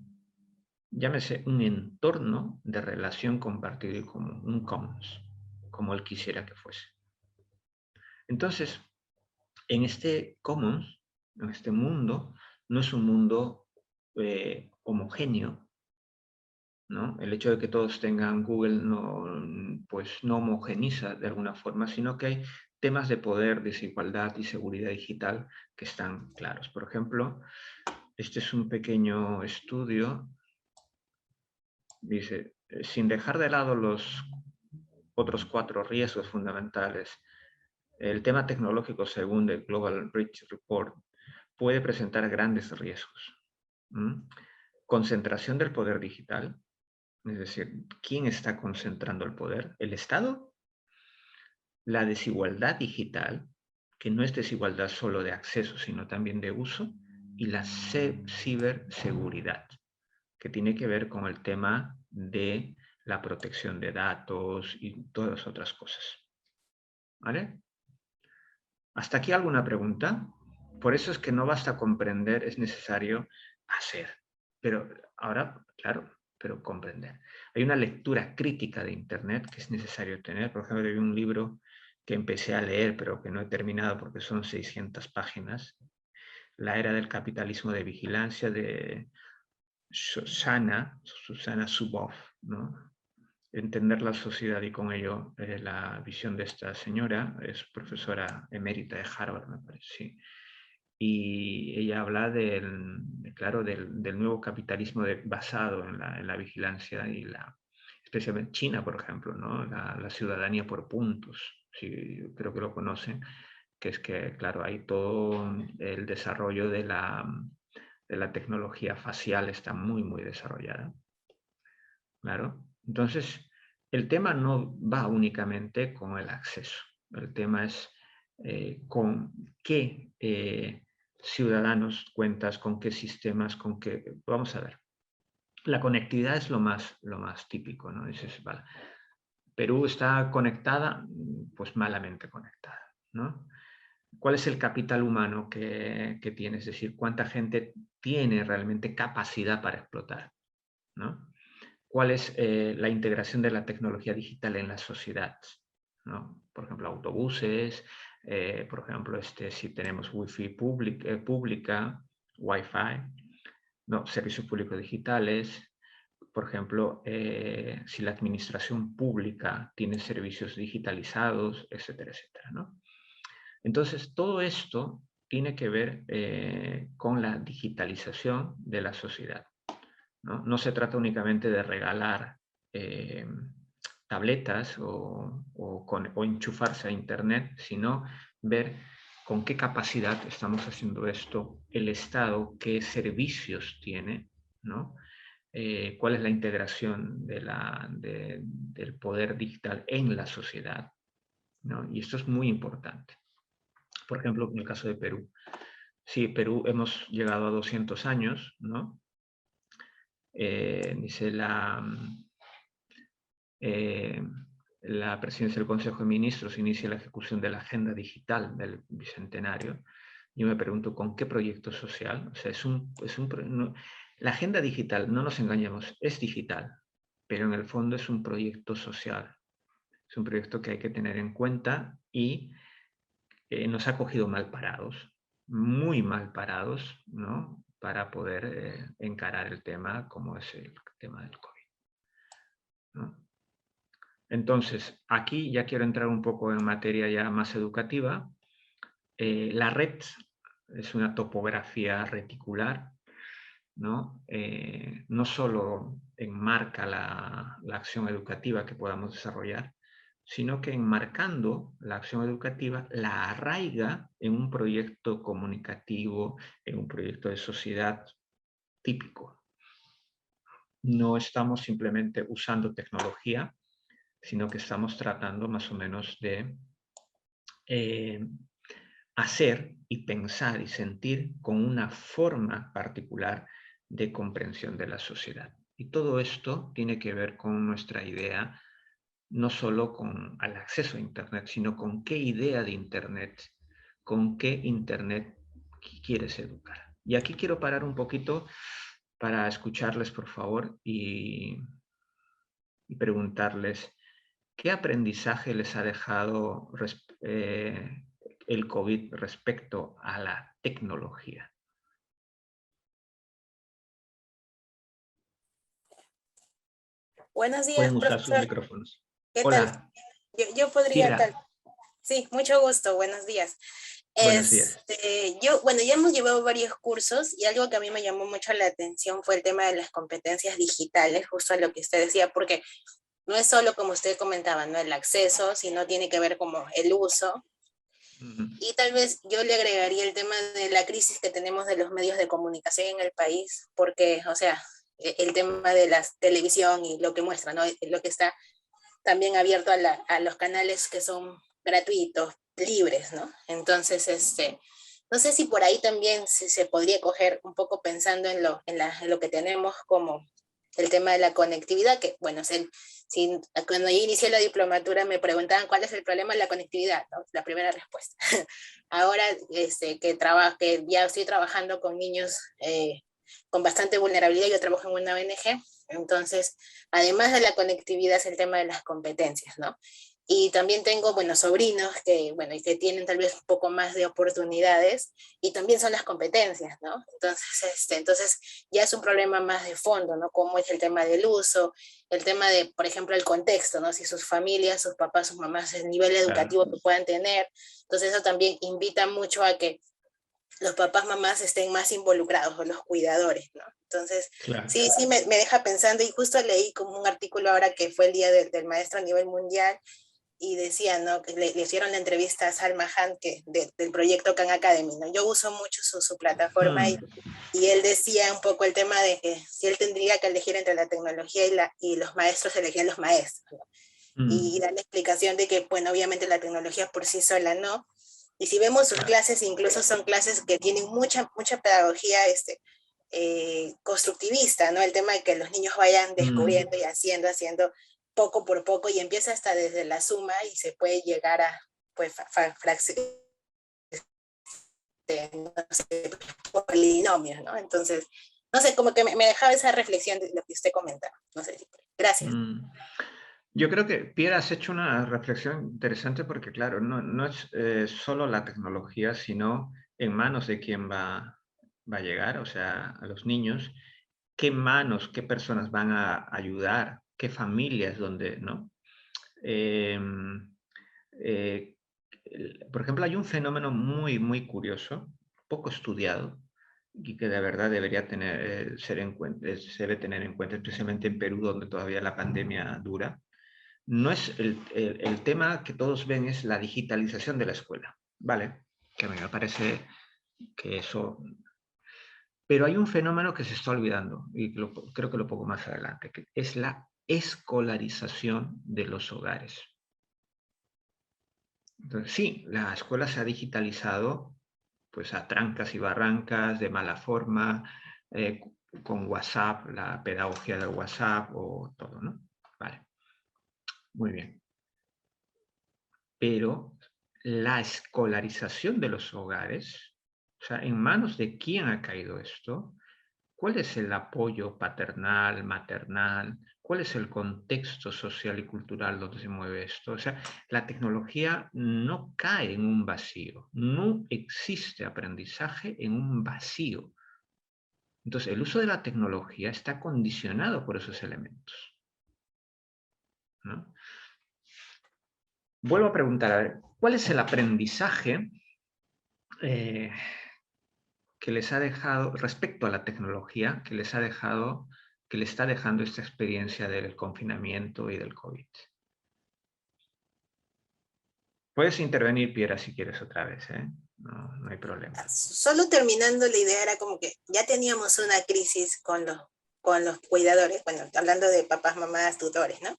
llámese un entorno de relación compartido y común, un commons, como él quisiera que fuese. Entonces, en este commons, en este mundo, no es un mundo homogéneo, ¿no? El hecho de que todos tengan Google pues no homogeniza de alguna forma, sino que hay temas de poder, desigualdad y seguridad digital que están claros. Por ejemplo, este es un pequeño estudio, dice, sin dejar de lado los otros 4 riesgos fundamentales, el tema tecnológico, según el Global Bridge Report, puede presentar grandes riesgos. Concentración del poder digital, es decir, ¿quién está concentrando el poder? ¿El Estado? La desigualdad digital, que no es desigualdad solo de acceso, sino también de uso, y la ciberseguridad, que tiene que ver con el tema de la protección de datos y todas otras cosas. ¿Vale? ¿Hasta aquí alguna pregunta? Por eso es que no basta comprender, es necesario hacer. Pero ahora, claro, pero comprender. Hay una lectura crítica de Internet que es necesario tener. Por ejemplo, hay un libro que empecé a leer, pero que no he terminado porque son 600 páginas. La era del capitalismo de vigilancia de Susana Zuboff, ¿no? Entender la sociedad y con ello la visión de esta señora, es profesora emérita de Harvard, me parece, sí. Y ella habla claro, del nuevo capitalismo basado en la vigilancia y especialmente China, por ejemplo, ¿no? La ciudadanía por puntos, sí, creo que lo conocen, que es que, claro, hay todo el desarrollo de la tecnología facial, está muy, muy desarrollada. Claro. Entonces, el tema no va únicamente con el acceso. El tema es con qué ciudadanos cuentas, con qué sistemas, con qué... Vamos a ver. La conectividad es lo más típico, ¿no? Dices, vale, Perú está conectada, pues malamente conectada, ¿no? ¿Cuál es el capital humano que tiene? Es decir, ¿cuánta gente tiene realmente capacidad para explotar, ¿no? ¿Cuál es la integración de la tecnología digital en la sociedad? ¿No? Por ejemplo, autobuses, por ejemplo, si tenemos wifi pública, wifi, no, servicios públicos digitales, por ejemplo, si la administración pública tiene servicios digitalizados, etcétera, etcétera, ¿no? Entonces, todo esto tiene que ver con la digitalización de la sociedad. No se trata únicamente de regalar tabletas o enchufarse a Internet, sino ver con qué capacidad estamos haciendo esto, el Estado, qué servicios tiene, ¿no? Cuál es la integración del poder digital en la sociedad, ¿no? Y esto es muy importante. Por ejemplo, en el caso de Perú. Sí, Perú hemos llegado a 200 años, ¿no? Dice la presidencia del Consejo de Ministros inicia la ejecución de la agenda digital del Bicentenario, yo me pregunto, ¿con qué proyecto social? O sea, la agenda digital, no nos engañemos, es digital, pero en el fondo es un proyecto social. Es un proyecto que hay que tener en cuenta y nos ha cogido mal parados, muy mal parados, ¿no? Para poder encarar el tema como es el tema del COVID, ¿no? Entonces, aquí ya quiero entrar un poco en materia ya más educativa. La red es una topografía reticular, ¿no? No solo enmarca la acción educativa que podamos desarrollar, sino que enmarcando la acción educativa la arraiga en un proyecto comunicativo, en un proyecto de sociedad típico. No estamos simplemente usando tecnología, sino que estamos tratando más o menos de hacer y pensar y sentir con una forma particular de comprensión de la sociedad. Y todo esto tiene que ver con nuestra idea, no solo con el acceso a Internet, sino con qué idea de Internet, con qué Internet quieres educar. Y aquí quiero parar un poquito para escucharles, por favor, y preguntarles qué aprendizaje les ha dejado el COVID respecto a la tecnología. Buenos días, Pueden usar sus profesor. micrófonos. ¿Qué tal? Hola, Yo podría tal. Kira. Sí, mucho gusto. Buenos días. Buenos días. Bueno, ya hemos llevado varios cursos y algo que a mí me llamó mucho la atención fue el tema de las competencias digitales, justo a lo que usted decía, porque no es solo como usted comentaba, ¿no? El acceso, sino tiene que ver como el uso. Y tal vez yo le agregaría el tema de la crisis que tenemos de los medios de comunicación en el país, porque, o sea, el tema de la televisión y lo que muestra, ¿no? Lo que está también abierto a los canales que son gratuitos, libres, ¿no? Entonces, no sé si por ahí también se podría coger un poco pensando en lo que tenemos como el tema de la conectividad, que bueno, cuando yo inicié la diplomatura me preguntaban cuál es el problema de la conectividad, ¿no? La primera respuesta. Ahora que ya estoy trabajando con niños con bastante vulnerabilidad, yo trabajo en una ONG, entonces, además de la conectividad es el tema de las competencias, ¿no? Y también tengo, bueno, sobrinos que tienen tal vez un poco más de oportunidades y también son las competencias, ¿no? Entonces ya es un problema más de fondo, ¿no? Cómo es el tema del uso, el tema de, por ejemplo, el contexto, ¿no? Si sus familias, sus papás, sus mamás, el nivel educativo que puedan tener. Entonces eso también invita mucho a que los papás, mamás estén más involucrados, o los cuidadores, ¿no? Entonces, Claro. sí, me deja pensando, y justo leí como un artículo ahora que fue el Día del Maestro a nivel mundial, y decía, ¿no? Que le hicieron la entrevista a Salma Khan del proyecto Khan Academy, ¿no? Yo uso mucho su plataforma y él decía un poco el tema de que si él tendría que elegir entre la tecnología y los maestros, elegirían los maestros, ¿no? Y da la explicación de que, bueno, obviamente la tecnología por sí sola no, y si vemos sus clases, incluso son clases que tienen mucha pedagogía constructivista, ¿no? El tema de que los niños vayan descubriendo y haciendo poco por poco, y empieza hasta desde la suma y se puede llegar a, pues, no sé, polinomios, ¿no? Entonces, no sé, como que me dejaba esa reflexión de lo que usted comentaba. No sé si. Gracias. Yo creo que, Pierre, has hecho una reflexión interesante porque, claro, no es solo la tecnología, sino en manos de quién va a llegar, o sea, a los niños, qué manos, qué personas van a ayudar, qué familias, donde, ¿no? Por ejemplo, hay un fenómeno muy curioso, poco estudiado, y que de verdad debería se debe tener en cuenta, especialmente en Perú, donde todavía la pandemia dura. No es el tema que todos ven, es la digitalización de la escuela, ¿vale? Que a mí me parece que eso... Pero hay un fenómeno que se está olvidando, y creo que lo pongo más adelante, que es la escolarización de los hogares. Entonces, sí, la escuela se ha digitalizado pues a trancas y barrancas, de mala forma, con WhatsApp, la pedagogía del WhatsApp o todo, ¿no? Vale, muy bien. pero la escolarización de los hogares, o sea, ¿en manos de quién ha caído esto? ¿Cuál es el apoyo paternal, maternal? ¿Cuál es el contexto social y cultural donde se mueve esto? O sea, la tecnología no cae en un vacío. No existe aprendizaje en un vacío. Entonces, el uso de la tecnología está condicionado por esos elementos, ¿no? Vuelvo a preguntar, a ver, ¿cuál es el aprendizaje que les ha dejado, respecto a la tecnología, que les ha dejado, que le está dejando esta experiencia del confinamiento y del COVID? Puedes intervenir, Piera, si quieres otra vez, ¿eh? No, no hay problema. Solo terminando la idea era como que ya teníamos una crisis con los cuidadores, bueno, hablando de papás, mamás, tutores, ¿no?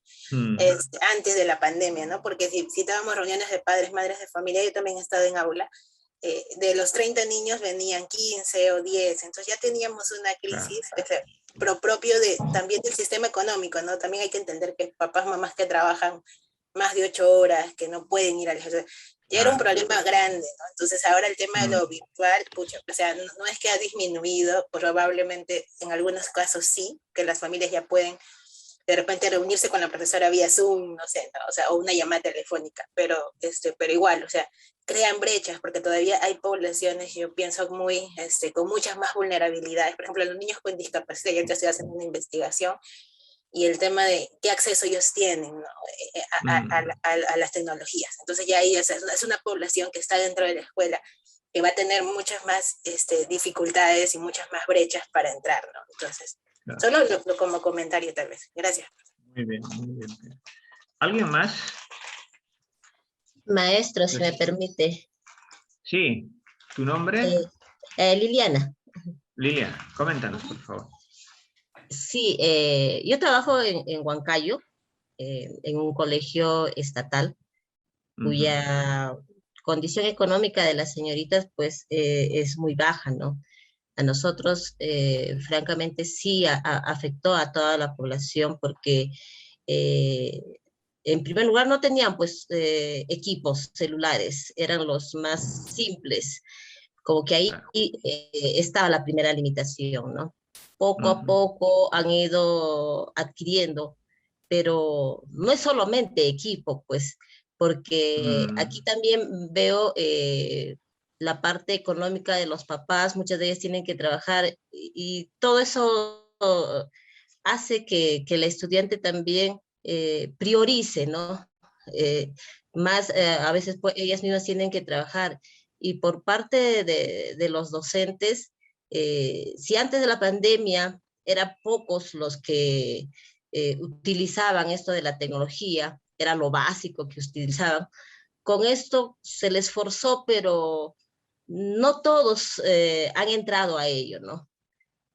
Antes de la pandemia, ¿no? Porque si estábamos reuniones de padres, madres de familia, yo también he estado en aula, de los 30 niños venían 15 o 10, entonces ya teníamos una crisis, claro, propio también del sistema económico, ¿no? También hay que entender que papás, mamás que trabajan más de 8 horas, que no pueden ir al ejército, ya era un problema grande, ¿no? Entonces ahora el tema de lo virtual, pucha, o sea, no es que ha disminuido, probablemente en algunos casos sí, que las familias ya pueden de repente reunirse con la profesora vía Zoom, no sé, ¿no? O sea, o una llamada telefónica, pero igual, o sea, crean brechas porque todavía hay poblaciones, yo pienso, muy, con muchas más vulnerabilidades. Por ejemplo, los niños con discapacidad, yo ya estoy haciendo una investigación, y el tema de qué acceso ellos tienen, ¿no? a las tecnologías. Entonces ya ahí es una población que está dentro de la escuela, que va a tener muchas más dificultades y muchas más brechas para entrar, ¿no? Entonces, claro, solo como comentario tal vez. Gracias. Muy bien, muy bien. ¿Alguien más? Maestro, si me permite. Sí, ¿tu nombre? Liliana. Lilia, coméntanos, por favor. Sí, yo trabajo en Huancayo, en un colegio estatal, cuya condición económica de las señoritas, pues, es muy baja, ¿no? A nosotros, francamente, sí afectó a toda la población porque, en primer lugar, no tenían, pues, equipos celulares, eran los más simples, como que ahí estaba la primera limitación, ¿no? Poco a poco han ido adquiriendo, pero no es solamente equipo, pues, porque aquí también veo la parte económica de los papás, muchas de ellas tienen que trabajar y todo eso hace que el estudiante también priorice, ¿no? Más, a veces pues, ellas mismas tienen que trabajar. Y por parte de los docentes, si antes de la pandemia eran pocos los que utilizaban esto de la tecnología, era lo básico que utilizaban, con esto se les forzó, pero no todos han entrado a ello, ¿no?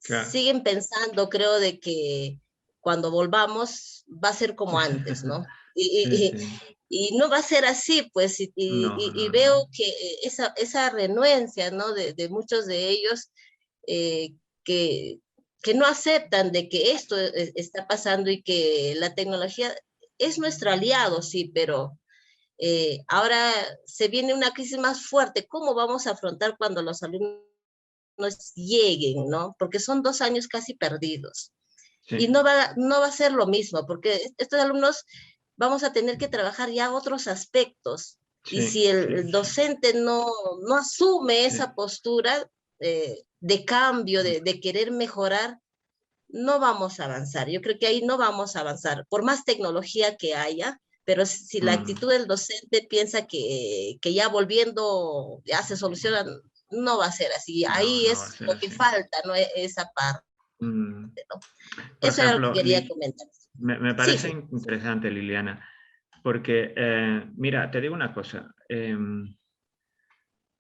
Claro. Siguen pensando, creo, de que cuando volvamos va a ser como antes, ¿no? Y no va a ser así, pues, y veo que esa renuencia, ¿no? De muchos de ellos que no aceptan de que esto está pasando y que la tecnología es nuestro aliado, sí, pero ahora se viene una crisis más fuerte. ¿Cómo vamos a afrontar cuando los alumnos lleguen, ¿no? Porque son 2 años casi perdidos. Sí. Y no va a ser lo mismo, porque estos alumnos vamos a tener que trabajar ya otros aspectos. Sí, y si el docente no asume esa postura de cambio, de querer mejorar, no vamos a avanzar. Yo creo que ahí no vamos a avanzar, por más tecnología que haya, pero si la actitud del docente piensa que ya volviendo ya se soluciona, no va a ser así. Ahí es lo que falta, ¿no? Esa parte, ¿no? Eso es lo que quería comentar. Me parece interesante, Liliana, porque, mira, te digo una cosa.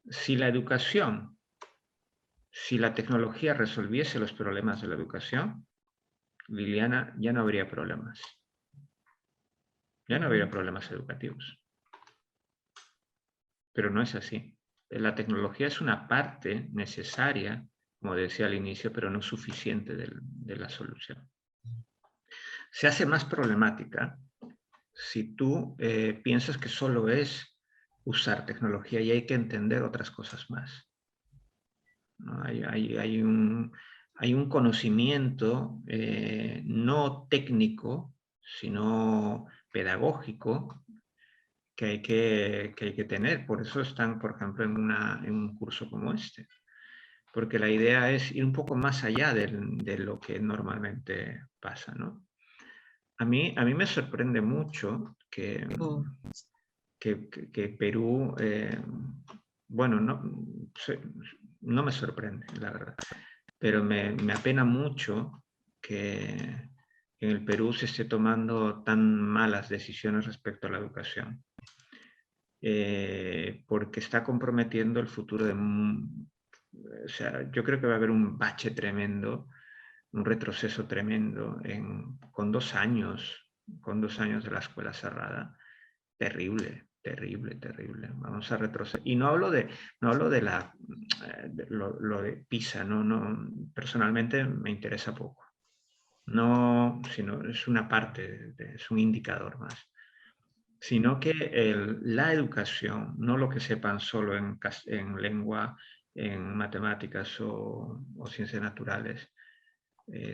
Si la educación, si la tecnología resolviese los problemas de la educación, Liliana, ya no habría problemas. Ya no habría problemas educativos. Pero no es así. La tecnología es una parte necesaria, como decía al inicio, pero no suficiente de la solución. Se hace más problemática si tú piensas que solo es usar tecnología y hay que entender otras cosas más, ¿no? Hay un conocimiento no técnico, sino pedagógico que hay que tener. Por eso están, por ejemplo, en un curso como este. Porque la idea es ir un poco más allá de lo que normalmente pasa, ¿no? A mí me sorprende mucho que Perú, bueno, no me sorprende, la verdad, pero me apena mucho que en el Perú se esté tomando tan malas decisiones respecto a la educación, porque está comprometiendo el futuro de... O sea, yo creo que va a haber un bache tremendo, un retroceso tremendo con 2 años, de la escuela cerrada. Terrible, terrible, terrible. Vamos a retroceder. Y no hablo de lo de PISA, no, personalmente me interesa poco. No, sino es una parte, es un indicador más. Sino que la educación, no lo que sepan solo en lengua, en matemáticas o ciencias naturales,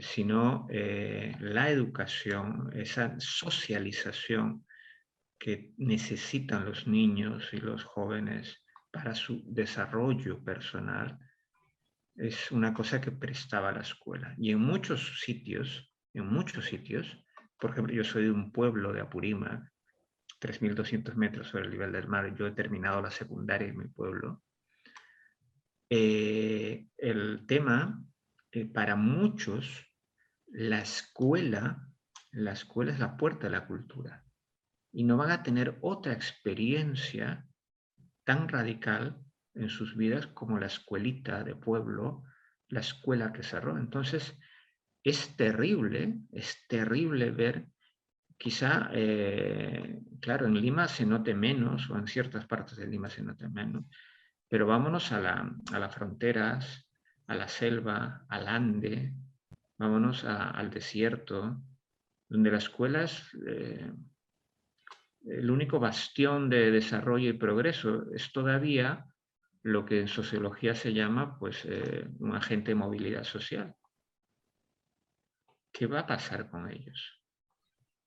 sino la educación, esa socialización que necesitan los niños y los jóvenes para su desarrollo personal, es una cosa que prestaba la escuela. Y en muchos sitios, por ejemplo, yo soy de un pueblo de Apurímac, 3.200 metros sobre el nivel del mar, yo he terminado la secundaria en mi pueblo. El tema, para muchos, la escuela es la puerta de la cultura. Y no van a tener otra experiencia tan radical en sus vidas como la escuelita de pueblo, la escuela que cerró. Entonces, es terrible ver, quizá, claro, en Lima se note menos, o en ciertas partes de Lima se note menos, pero vámonos a las fronteras, a la selva, al Ande, vámonos al desierto, donde la escuela es el único bastión de desarrollo y progreso. Es todavía lo que en sociología se llama pues, un agente de movilidad social. ¿Qué va a pasar con ellos?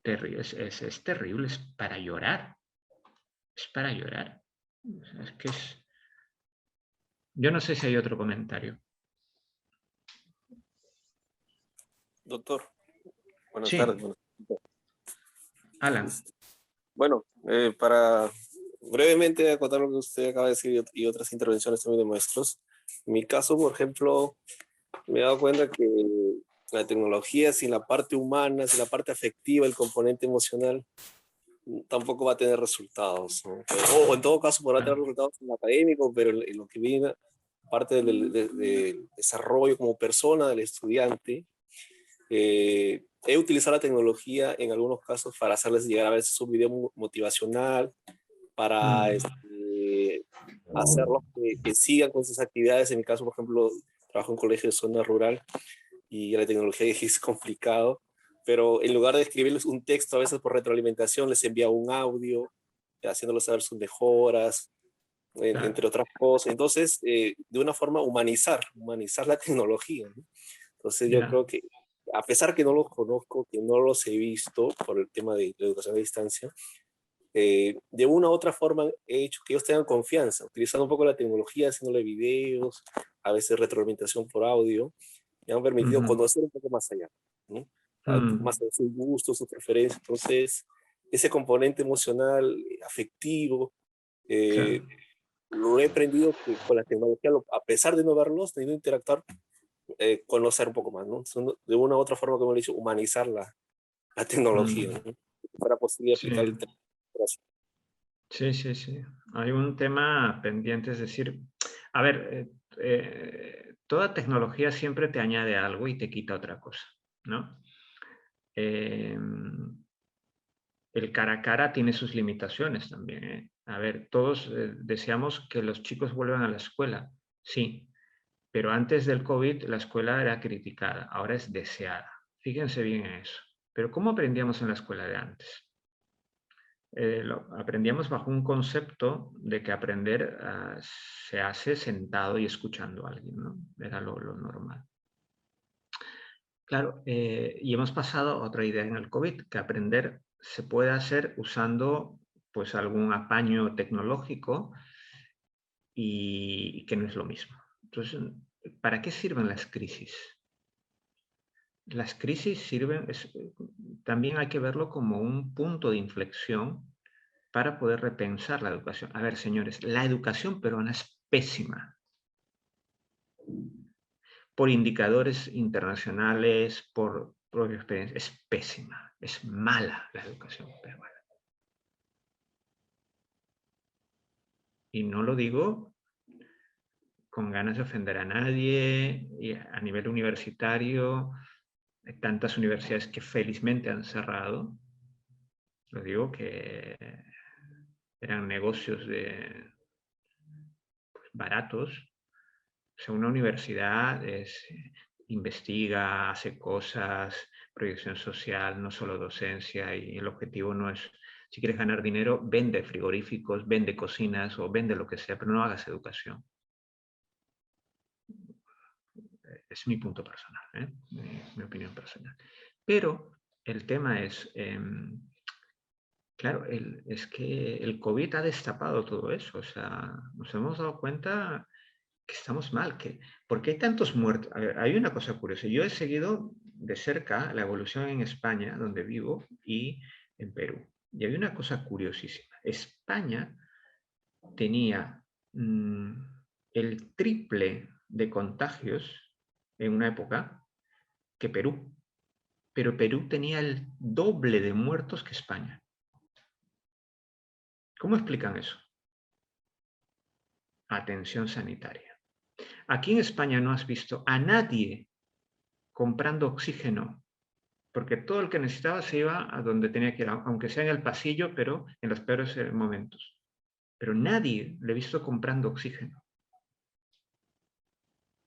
Es terrible, es para llorar. Es para llorar. Es que es... Yo no sé si hay otro comentario. Doctor, buenas Sí. tardes. Alan. Bueno, para brevemente acotar lo que usted acaba de decir y otras intervenciones también de maestros, en mi caso, por ejemplo, me he dado cuenta que la tecnología sin la parte humana, sin la parte afectiva, el componente emocional, tampoco va a tener resultados, ¿no? O en todo caso podrá tener resultados en lo académico, pero en lo que viene, parte del desarrollo como persona del estudiante, he utilizado la tecnología en algunos casos para hacerles llegar a veces un video motivacional, para hacerlos que sigan con sus actividades. En mi caso, por ejemplo, trabajo en un colegio de zona rural y la tecnología es complicado, pero en lugar de escribirles un texto, a veces por retroalimentación les envía un audio, haciéndoles saber sus mejoras, entre otras cosas. Entonces, de una forma humanizar la tecnología, ¿no? Entonces yo creo que, a pesar que no los conozco, que no los he visto por el tema de la educación a distancia, de una u otra forma he hecho que ellos tengan confianza, utilizando un poco la tecnología, haciéndole videos, a veces retroalimentación por audio, y han permitido conocer un poco más allá, ¿no? Más de sus gustos, sus preferencias. Entonces, ese componente emocional, afectivo, lo he aprendido que con la tecnología, a pesar de no verlos, teniendo que interactuar, conocer un poco más, ¿no? De una u otra forma, como he dicho, humanizar la tecnología, ¿no? Para posible aplicar el Sí, sí, sí. Hay un tema pendiente, es decir, a ver, toda tecnología siempre te añade algo y te quita otra cosa, ¿no? El cara a cara tiene sus limitaciones también, ¿eh? A ver, todos deseamos que los chicos vuelvan a la escuela, sí, pero antes del COVID la escuela era criticada, ahora es deseada. Fíjense bien en eso. Pero ¿cómo aprendíamos en la escuela de antes? aprendíamos bajo un concepto de que aprender se hace sentado y escuchando a alguien, ¿no? Era lo normal. Claro, y hemos pasado a otra idea en el COVID, que aprender se puede hacer usando pues algún apaño tecnológico y que no es lo mismo. Entonces, ¿para qué sirven las crisis? Las crisis sirven, también hay que verlo como un punto de inflexión para poder repensar la educación. A ver, señores, la educación peruana es pésima. Por indicadores internacionales, por propia experiencia, es pésima, es mala la educación peruana. Y no lo digo con ganas de ofender a nadie, y a nivel universitario, hay tantas universidades que felizmente han cerrado. Lo digo que eran negocios baratos. O sea, una universidad investiga, hace cosas, proyección social, no solo docencia, y el objetivo no es, si quieres ganar dinero, vende frigoríficos, vende cocinas o vende lo que sea, pero no hagas educación. Es mi punto personal, mi opinión personal. Pero el tema es, claro, es que el COVID ha destapado todo eso. O sea, nos hemos dado cuenta que estamos mal. ¿Por qué hay tantos muertos? A ver, hay una cosa curiosa. Yo he seguido de cerca la evolución en España, donde vivo, y en Perú. Y hay una cosa curiosísima. España tenía el triple de contagios en una época que Perú. Pero Perú tenía el doble de muertos que España. ¿Cómo explican eso? Atención sanitaria. Aquí en España no has visto a nadie comprando oxígeno, porque todo el que necesitaba se iba a donde tenía que ir, aunque sea en el pasillo, pero en los peores momentos. Pero nadie le he visto comprando oxígeno.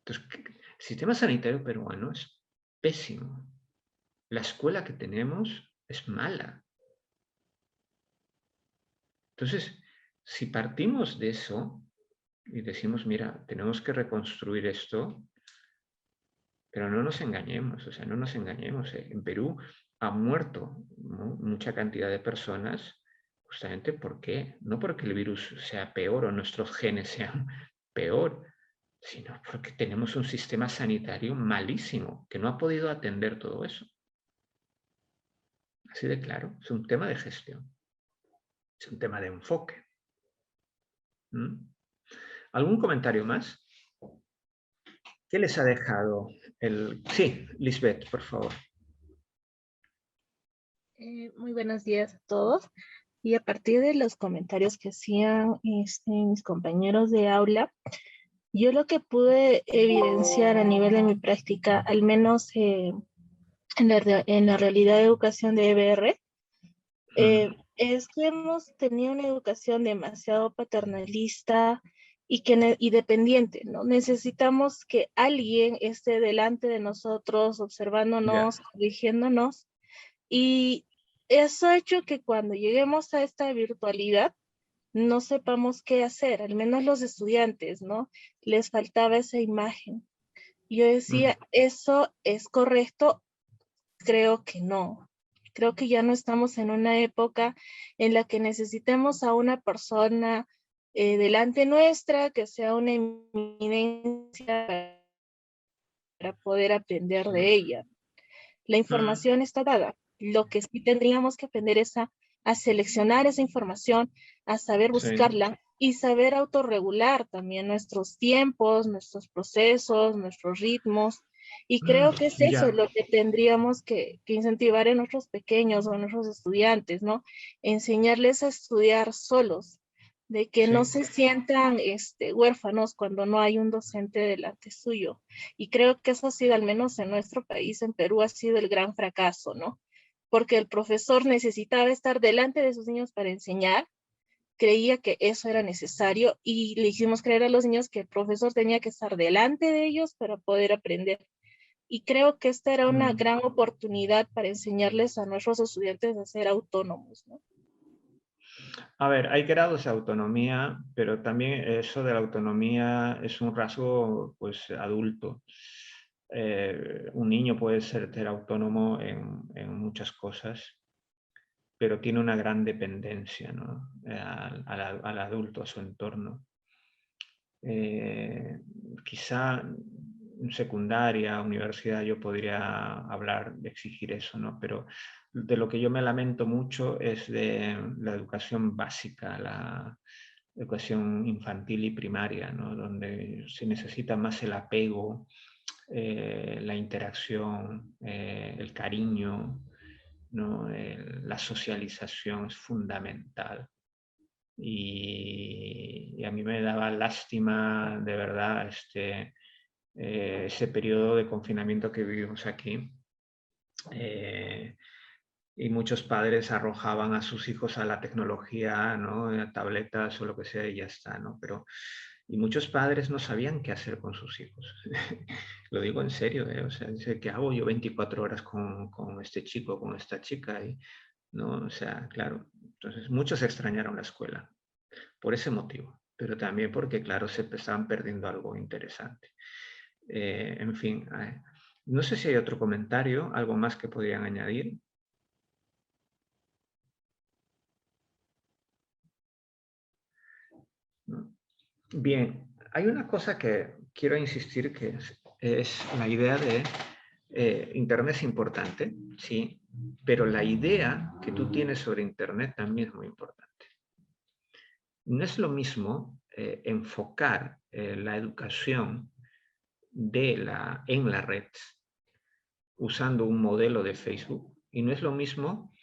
Entonces, el sistema sanitario peruano es pésimo. La escuela que tenemos es mala. Entonces, si partimos de eso y decimos, mira, tenemos que reconstruir esto, pero no nos engañemos, o sea, no nos engañemos. En Perú ha muerto, ¿no?, mucha cantidad de personas, justamente porque, no porque el virus sea peor o nuestros genes sean peor, sino porque tenemos un sistema sanitario malísimo, que no ha podido atender todo eso. Así de claro, es un tema de gestión, es un tema de enfoque. ¿Algún comentario más? ¿Qué les ha dejado el...? Sí, Lisbeth, por favor. Muy buenos días a todos. Y a partir de los comentarios que hacían mis compañeros de aula, yo lo que pude evidenciar a nivel de mi práctica, al menos en la realidad de educación de EBR, es que hemos tenido una educación demasiado paternalista y dependiente, ¿no? Necesitamos que alguien esté delante de nosotros, observándonos, corrigiéndonos, y eso ha hecho que cuando lleguemos a esta virtualidad no sepamos qué hacer, al menos los estudiantes, ¿no? Les faltaba esa imagen. Yo decía, ¿eso es correcto? Creo que no. Creo que ya no estamos en una época en la que necesitemos a una persona delante nuestra, que sea una eminencia para poder aprender de ella. La información está dada. Lo que sí tendríamos que aprender es a seleccionar esa información, a saber buscarla y saber autorregular también nuestros tiempos, nuestros procesos, nuestros ritmos. Y creo que es eso lo que tendríamos que incentivar en nuestros pequeños o en nuestros estudiantes, ¿no? Enseñarles a estudiar solos, de que no se sientan huérfanos cuando no hay un docente delante suyo. Y creo que eso ha sido, al menos en nuestro país, en Perú, ha sido el gran fracaso, ¿no? Porque el profesor necesitaba estar delante de sus niños para enseñar, creía que eso era necesario y le hicimos creer a los niños que el profesor tenía que estar delante de ellos para poder aprender. Y creo que esta era una gran oportunidad para enseñarles a nuestros estudiantes a ser autónomos, ¿no? A ver, hay grados de autonomía, pero también eso de la autonomía es un rasgo, pues, adulto. Un niño puede ser autónomo en muchas cosas, pero tiene una gran dependencia, ¿no? Al adulto, a su entorno. Quizá en secundaria, universidad, yo podría hablar de exigir eso, ¿no? Pero de lo que yo me lamento mucho es de la educación básica, la educación infantil y primaria, ¿no? Donde se necesita más el apego, la interacción, el cariño, ¿no? La socialización es fundamental. Y a mí me daba lástima, de verdad, ese periodo de confinamiento que vivimos aquí. Y muchos padres arrojaban a sus hijos a la tecnología, ¿no? A tabletas o lo que sea, y ya está, ¿no? Y muchos padres no sabían qué hacer con sus hijos. Lo digo en serio, ¿eh? O sea, dice, ¿qué hago yo 24 horas con este chico, con esta chica? Y, ¿no? O sea, claro. Entonces, muchos extrañaron la escuela por ese motivo, pero también porque, claro, se estaban perdiendo algo interesante. En fin, no sé si hay otro comentario, algo más que podrían añadir. ¿No? Bien, hay una cosa que quiero insistir que es la idea de Internet es importante, sí, pero la idea que tú tienes sobre Internet también es muy importante. No es lo mismo enfocar la educación en la red usando un modelo de Facebook, y no es lo mismo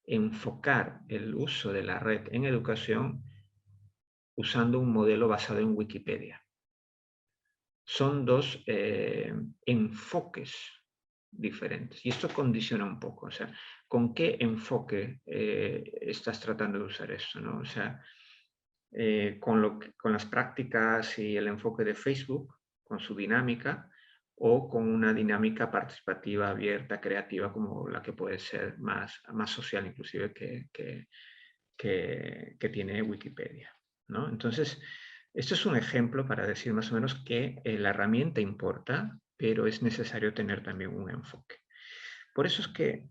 enfocar el uso de la red en educación usando un modelo basado en Wikipedia. Son dos enfoques diferentes, y esto condiciona un poco, o sea, ¿con qué enfoque estás tratando de usar esto, ¿no? O sea, con las prácticas y el enfoque de Facebook, con su dinámica, o con una dinámica participativa, abierta, creativa, como la que puede ser más social inclusive que tiene Wikipedia, ¿no? Entonces, esto es un ejemplo para decir más o menos que la herramienta importa, pero es necesario tener también un enfoque. Por eso es que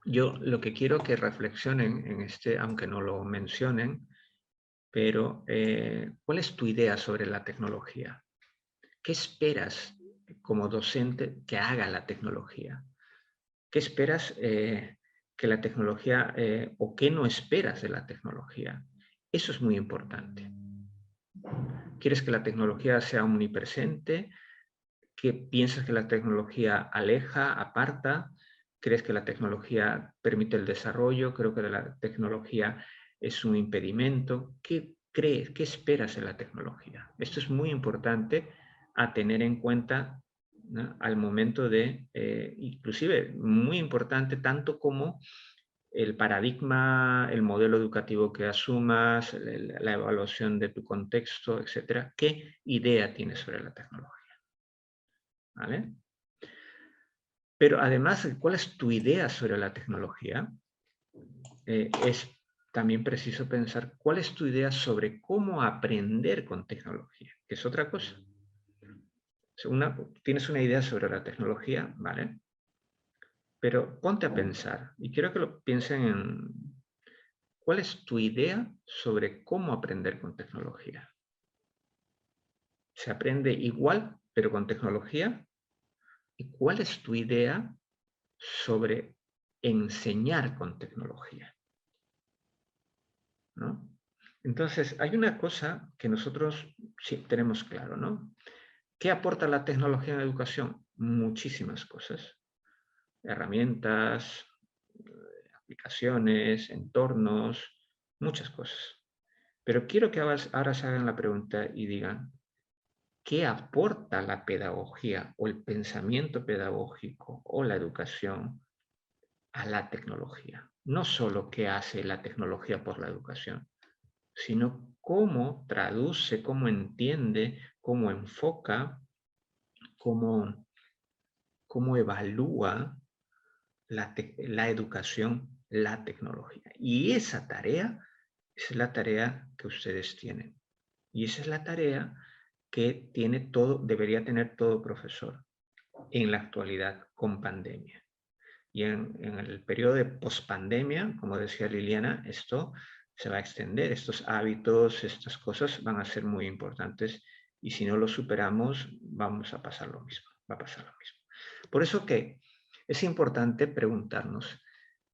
yo lo que quiero que reflexionen en aunque no lo mencionen, pero ¿cuál es tu idea sobre la tecnología? ¿Qué esperas como docente que haga la tecnología? ¿Qué esperas que la tecnología o qué no esperas de la tecnología? Eso es muy importante. ¿Quieres que la tecnología sea omnipresente? ¿Qué piensas que la tecnología aleja, aparta? ¿Crees que la tecnología permite el desarrollo? ¿Creo que la tecnología es un impedimento? ¿Qué crees? ¿Qué esperas de la tecnología? Esto es muy importante a tener en cuenta, ¿no? Al momento de, inclusive muy importante, tanto como el paradigma, el modelo educativo que asumas, la evaluación de tu contexto, etcétera. ¿Qué idea tienes sobre la tecnología? ¿Vale? Pero además, ¿cuál es tu idea sobre la tecnología? Es también preciso pensar cuál es tu idea sobre cómo aprender con tecnología, que es otra cosa. Tienes una idea sobre la tecnología, ¿vale? Pero ponte a pensar, y quiero que lo piensen en cuál es tu idea sobre cómo aprender con tecnología. ¿Se aprende igual, pero con tecnología? ¿Y cuál es tu idea sobre enseñar con tecnología? ¿No? Entonces, hay una cosa que nosotros sí tenemos claro, ¿no? ¿Qué aporta la tecnología en la educación? Muchísimas cosas. Herramientas, aplicaciones, entornos, muchas cosas. Pero quiero que ahora se hagan la pregunta y digan, ¿qué aporta la pedagogía o el pensamiento pedagógico o la educación a la tecnología? No solo qué hace la tecnología por la educación, sino cómo traduce, cómo entiende, cómo enfoca, cómo evalúa la educación la tecnología. Y esa tarea es la tarea que ustedes tienen. Y esa es la tarea que debería tener todo profesor en la actualidad con pandemia. Y en el periodo de pospandemia, como decía Liliana, esto se va a extender. Estos hábitos, estas cosas van a ser muy importantes y si no lo superamos, vamos a pasar lo mismo. Va a pasar lo mismo. Por eso que es importante preguntarnos,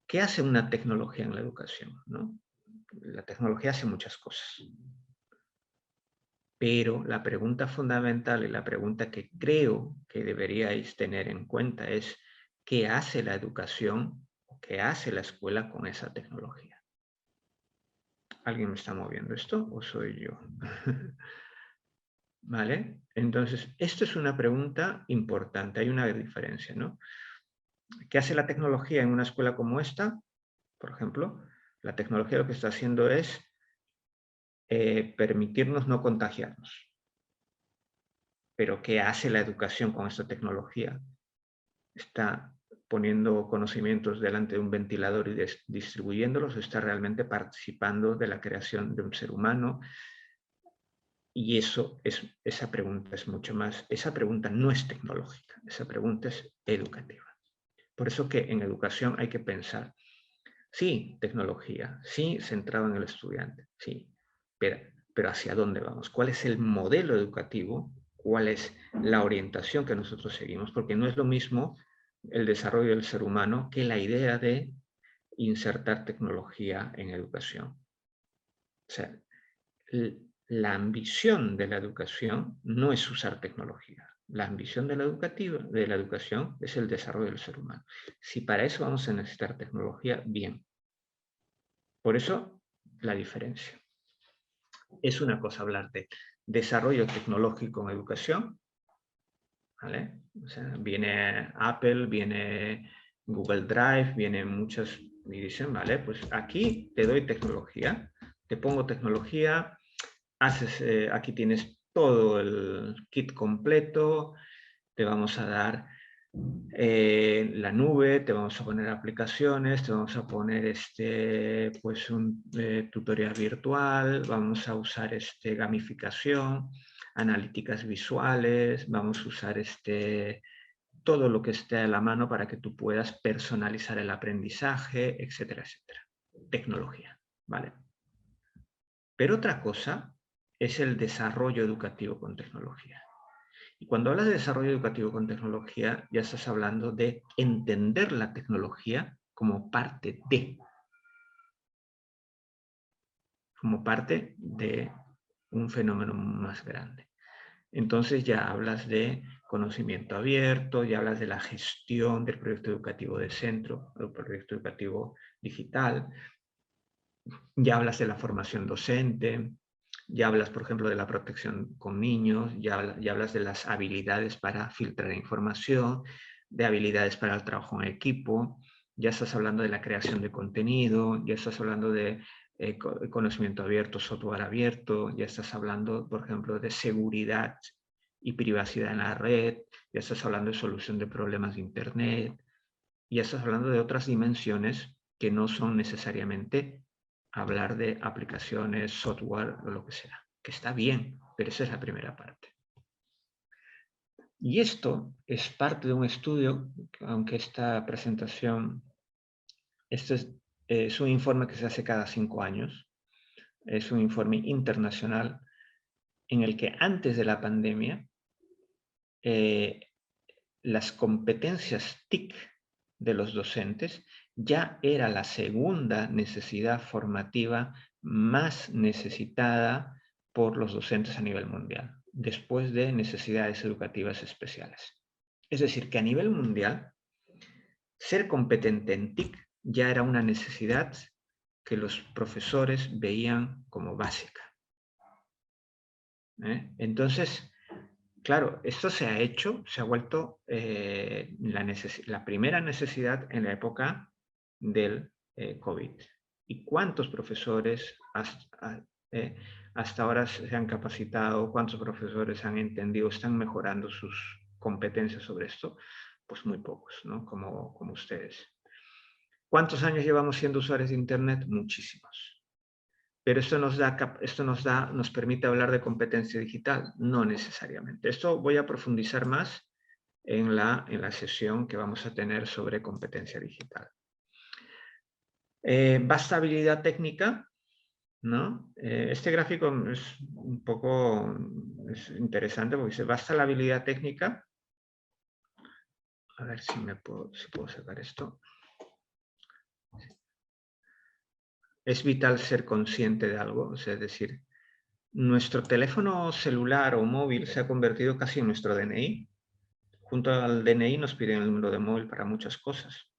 ¿qué hace una tecnología en la educación? ¿No? La tecnología hace muchas cosas. Pero la pregunta fundamental y la pregunta que creo que deberíais tener en cuenta es ¿qué hace la educación o qué hace la escuela con esa tecnología? ¿Alguien me está moviendo esto o soy yo? ¿Vale? Entonces, esto es una pregunta importante. Hay una diferencia, ¿no? ¿Qué hace la tecnología en una escuela como esta? Por ejemplo, la tecnología lo que está haciendo es permitirnos no contagiarnos. Pero ¿qué hace la educación con esta tecnología? Está poniendo conocimientos delante de un ventilador y distribuyéndolos, está realmente participando de la creación de un ser humano. Y esa pregunta es mucho más, esa pregunta no es tecnológica, esa pregunta es educativa. Por eso que en educación hay que pensar, sí, tecnología, sí, centrado en el estudiante, sí, pero ¿hacia dónde vamos? ¿Cuál es el modelo educativo? ¿Cuál es la orientación que nosotros seguimos? Porque no es lo mismo el desarrollo del ser humano que la idea de insertar tecnología en educación. O sea, la ambición de la educación no es usar tecnología. La ambición de la educación es el desarrollo del ser humano. Si para eso vamos a necesitar tecnología, bien. Por eso, la diferencia. Es una cosa hablar de desarrollo tecnológico en educación, ¿vale? O sea, viene Apple, viene Google Drive, vienen muchas y dicen, vale, pues aquí te doy tecnología, te pongo tecnología, aquí tienes todo el kit completo, te vamos a dar la nube, te vamos a poner aplicaciones, te vamos a poner pues un tutorial virtual, vamos a usar gamificación, analíticas visuales, vamos a usar todo lo que esté a la mano para que tú puedas personalizar el aprendizaje, etcétera, etcétera. Tecnología, ¿vale? Pero otra cosa es el desarrollo educativo con tecnología. Y cuando hablas de desarrollo educativo con tecnología, ya estás hablando de entender la tecnología como parte de un fenómeno más grande. Entonces ya hablas de conocimiento abierto, ya hablas de la gestión del proyecto educativo de centro, el proyecto educativo digital, ya hablas de la formación docente, ya hablas, por ejemplo, de la protección con niños, ya hablas de las habilidades para filtrar información, de habilidades para el trabajo en equipo, ya estás hablando de la creación de contenido, ya estás hablando de conocimiento abierto, software abierto, ya estás hablando, por ejemplo, de seguridad y privacidad en la red, ya estás hablando de solución de problemas de Internet, ya estás hablando de otras dimensiones que no son necesariamente hablar de aplicaciones, software o lo que sea, que está bien, pero esa es la primera parte. Y esto es parte de un estudio, aunque esta presentación, esto es un informe que se hace cada 5 años, es un informe internacional en el que antes de la pandemia las competencias TIC de los docentes ya era la segunda necesidad formativa más necesitada por los docentes a nivel mundial, después de necesidades educativas especiales. Es decir, que a nivel mundial, ser competente en TIC ya era una necesidad que los profesores veían como básica. Entonces, claro, esto se ha hecho, se ha vuelto la primera necesidad en la época del COVID. ¿Y cuántos profesores hasta ahora se han capacitado? ¿Cuántos profesores han entendido, están mejorando sus competencias sobre esto? Pues muy pocos, ¿no? Como ustedes. ¿Cuántos años llevamos siendo usuarios de Internet? Muchísimos. Pero esto nos permite hablar de competencia digital. No necesariamente. Esto voy a profundizar más en la sesión que vamos a tener sobre competencia digital. Vasta habilidad técnica, ¿no? Este gráfico es un poco interesante porque dice, basta la habilidad técnica. A ver si puedo sacar esto. Es vital ser consciente de algo, es decir, nuestro teléfono celular o móvil se ha convertido casi en nuestro DNI. Junto al DNI nos piden el número de móvil para muchas cosas.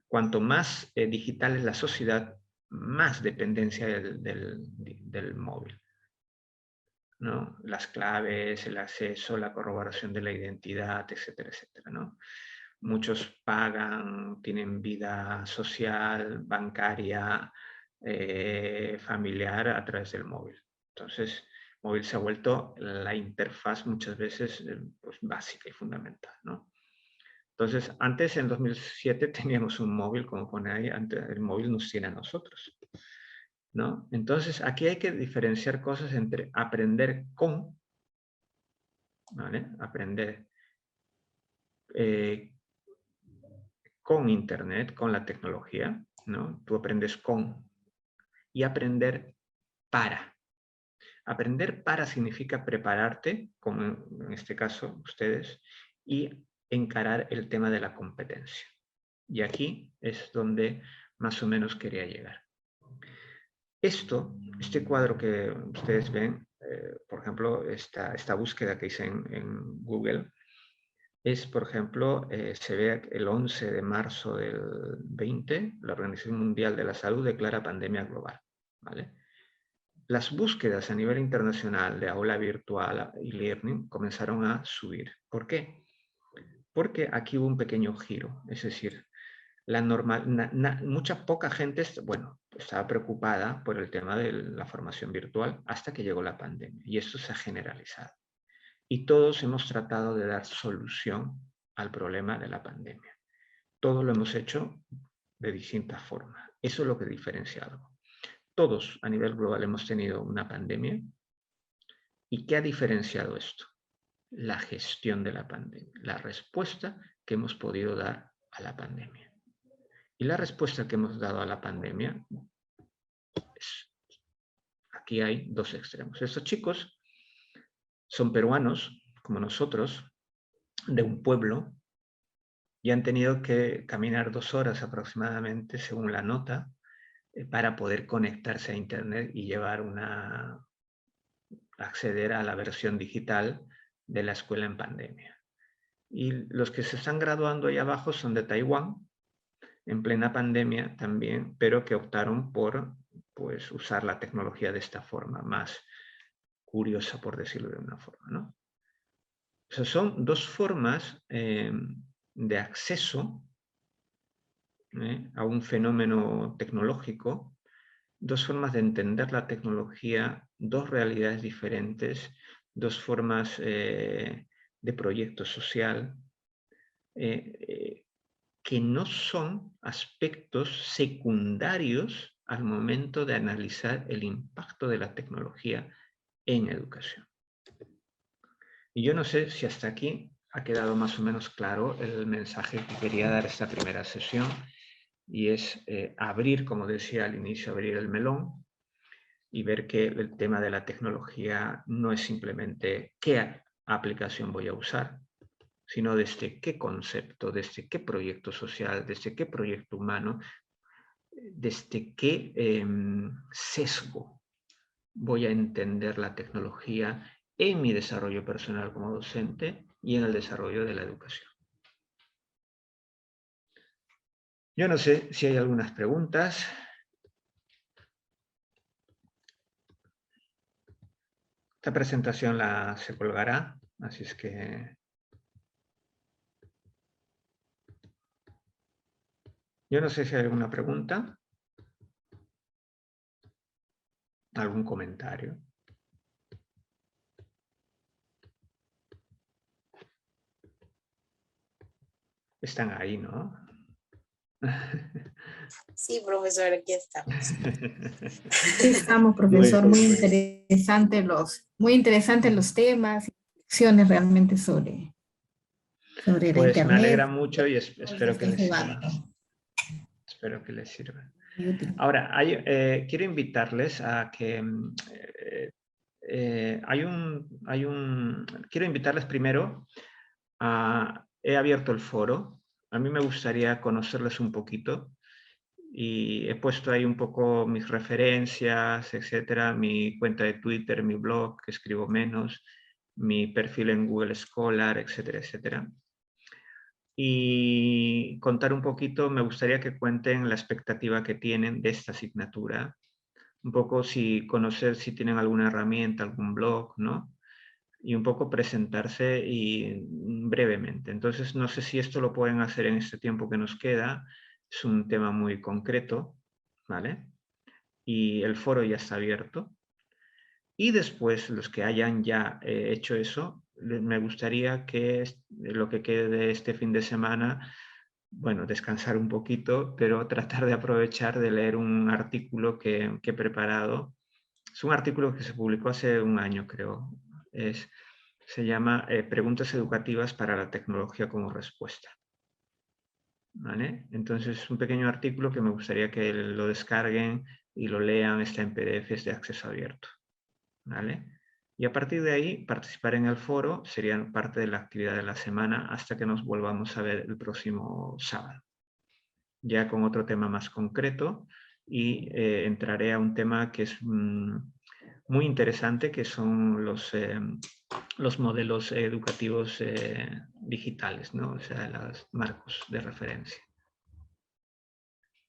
Cuanto más digital es la sociedad, más dependencia del móvil, ¿no? Las claves, el acceso, la corroboración de la identidad, etcétera, etcétera, ¿no? Muchos pagan, tienen vida social, bancaria, familiar a través del móvil. Entonces, el móvil se ha vuelto la interfaz muchas veces pues, básica y fundamental, ¿no? Entonces, antes, en 2007, teníamos un móvil, como pone ahí, antes el móvil nos tiene a nosotros, ¿no? Entonces, aquí hay que diferenciar cosas entre aprender con, ¿vale? Aprender con Internet, con la tecnología, ¿no? Tú aprendes con, y aprender para. Aprender para significa prepararte, como en este caso ustedes, y encarar el tema de la competencia. Y aquí es donde más o menos quería llegar. Este cuadro que ustedes ven, por ejemplo, esta búsqueda que hice en Google, es, por ejemplo, se ve el 11 de marzo del 20, la Organización Mundial de la Salud declara pandemia global, ¿vale? Las búsquedas a nivel internacional de aula virtual y learning comenzaron a subir. ¿Por qué? Porque aquí hubo un pequeño giro, es decir, poca gente, bueno, estaba preocupada por el tema de la formación virtual hasta que llegó la pandemia y esto se ha generalizado. Y todos hemos tratado de dar solución al problema de la pandemia. Todo lo hemos hecho de distintas formas. Eso es lo que diferencia algo. Todos a nivel global hemos tenido una pandemia. ¿Y qué ha diferenciado esto? La gestión de la pandemia, la respuesta que hemos podido dar a la pandemia. Y la respuesta que hemos dado a la pandemia es, aquí hay dos extremos. Estos chicos son peruanos, como nosotros, de un pueblo, y han tenido que caminar 2 horas aproximadamente, según la nota, para poder conectarse a Internet y acceder a la versión digital de la escuela en pandemia. Y los que se están graduando ahí abajo son de Taiwán, en plena pandemia también, pero que optaron por pues, usar la tecnología de esta forma, más curiosa, por decirlo de una forma, ¿no? O sea, son dos formas de acceso a un fenómeno tecnológico, dos formas de entender la tecnología, dos realidades diferentes, dos formas de proyecto social, que no son aspectos secundarios al momento de analizar el impacto de la tecnología en educación. Y yo no sé si hasta aquí ha quedado más o menos claro el mensaje que quería dar esta primera sesión, y es abrir, como decía al inicio, abrir el melón y ver que el tema de la tecnología no es simplemente qué aplicación voy a usar, sino desde qué concepto, desde qué proyecto social, desde qué proyecto humano, desde qué sesgo voy a entender la tecnología en mi desarrollo personal como docente y en el desarrollo de la educación. Yo no sé si hay algunas preguntas. Esta presentación se colgará, así es que yo no sé si hay alguna pregunta, algún comentario. Están ahí, ¿no? Sí, profesor, aquí estamos. Aquí estamos, profesor, muy interesantes los temas, lecciones realmente sobre la Pues me alegra internet. mucho y espero que les sirva. Espero que les sirva. Ahora, quiero invitarles a que quiero invitarles primero he abierto el foro. A mí me gustaría conocerles un poquito y he puesto ahí un poco mis referencias, etcétera, mi cuenta de Twitter, mi blog, que escribo menos, mi perfil en Google Scholar, etcétera, etcétera. Y contar un poquito, me gustaría que cuenten la expectativa que tienen de esta asignatura, un poco conocer si tienen alguna herramienta, algún blog, ¿no? Y un poco presentarse y brevemente. Entonces, no sé si esto lo pueden hacer en este tiempo que nos queda. Es un tema muy concreto, ¿vale? Y el foro ya está abierto. Y después, los que hayan ya hecho eso, me gustaría que lo que quede de este fin de semana, bueno, descansar un poquito, pero tratar de aprovechar de leer un artículo que he preparado. Es un artículo que se publicó hace un año, creo. Se llama Preguntas educativas para la tecnología como respuesta. ¿Vale? Entonces es un pequeño artículo que me gustaría que lo descarguen y lo lean. Está en PDFs de acceso abierto. ¿Vale? Y a partir de ahí, participar en el foro sería parte de la actividad de la semana hasta que nos volvamos a ver el próximo sábado. Ya con otro tema más concreto y entraré a un tema que es muy interesante, que son los modelos educativos digitales, ¿no? O sea, los marcos de referencia.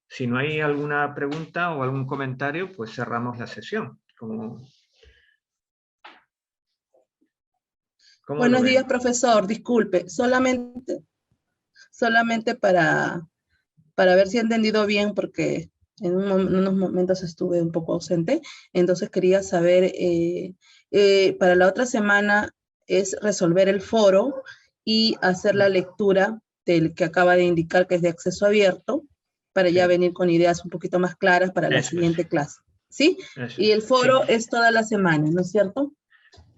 Si no hay alguna pregunta o algún comentario, pues cerramos la sesión. Buenos días, profesor. Disculpe, solamente para ver si he entendido bien, porque en unos momentos estuve un poco ausente, entonces quería saber, para la otra semana es resolver el foro y hacer la lectura del que acaba de indicar que es de acceso abierto, para ya venir con ideas un poquito más claras para la siguiente clase, ¿sí? Y el foro es toda la semana, ¿no es cierto?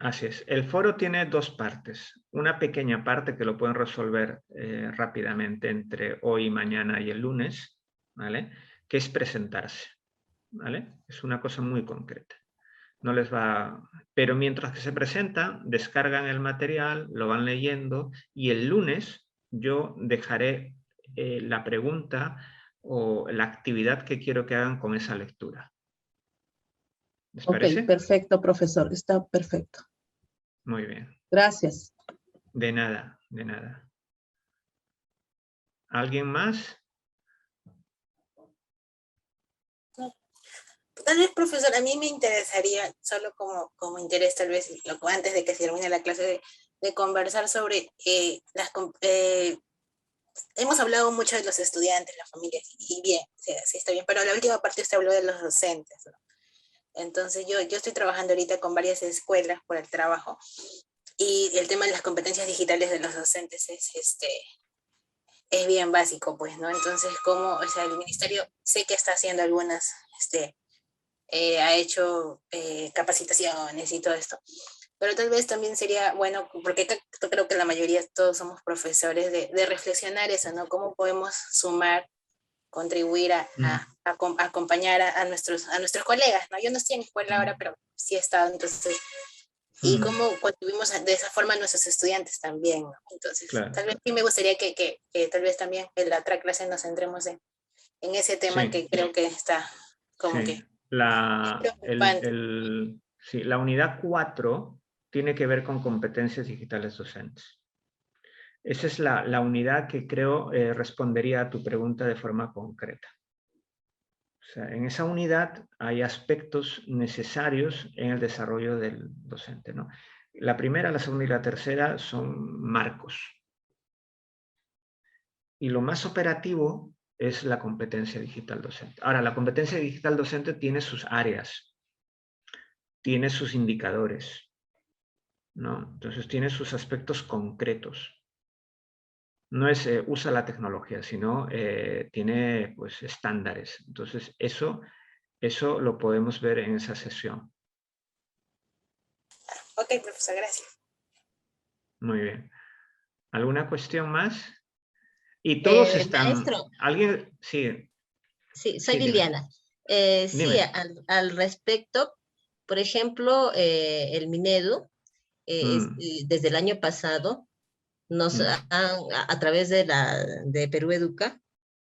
Así es. El foro tiene dos partes. Una pequeña parte que lo pueden resolver rápidamente entre hoy, mañana y el lunes, ¿vale? Que es presentarse, ¿vale? Es una cosa muy concreta. No les va... Pero mientras que se presentan, descargan el material, lo van leyendo y el lunes yo dejaré la pregunta o la actividad que quiero que hagan con esa lectura. ¿Les parece? Ok, perfecto, profesor. Está perfecto. Muy bien. Gracias. De nada, de nada. ¿Alguien más? Tal vez, profesor, a mí me interesaría, solo como interés, tal vez, antes de que se termine la clase, de conversar sobre hemos hablado mucho de los estudiantes, las familias, y bien, sí está bien, pero la última parte usted habló de los docentes, ¿no? Entonces yo estoy trabajando ahorita con varias escuelas por el trabajo, y el tema de las competencias digitales de los docentes es bien básico, pues, ¿no? Entonces, o sea, el ministerio sé que está haciendo algunas, ha hecho capacitaciones y todo esto, pero tal vez también sería bueno, porque creo que la mayoría, todos somos profesores, de reflexionar eso, ¿no? ¿Cómo podemos sumar, contribuir a acompañar a nuestros colegas, ¿no? Yo no estoy en escuela ahora, pero sí he estado, entonces, y cómo contribuimos de esa forma a nuestros estudiantes también, ¿no? Entonces, claro, tal vez sí me gustaría que tal vez también en la otra clase nos centremos en ese tema, que creo que está como que preocupante. La unidad 4 tiene que ver con competencias digitales docentes. Esa es la unidad que creo respondería a tu pregunta de forma concreta. O sea, en esa unidad hay aspectos necesarios en el desarrollo del docente, ¿no? La primera, la segunda y la tercera son marcos. Y lo más operativo es la competencia digital docente. Ahora, la competencia digital docente tiene sus áreas, tiene sus indicadores, ¿no? Entonces tiene sus aspectos concretos. no es usa la tecnología, sino tiene pues estándares. Entonces eso lo podemos ver en esa sesión. Ok, profesor, gracias. Muy bien. ¿Alguna cuestión más? Y todos están... Maestro. ¿Alguien? Sí. Sí, soy Sí, Liliana. Sí, dime. al respecto, por ejemplo, el Minedu, desde el año pasado, nos han, a través de Perú Educa,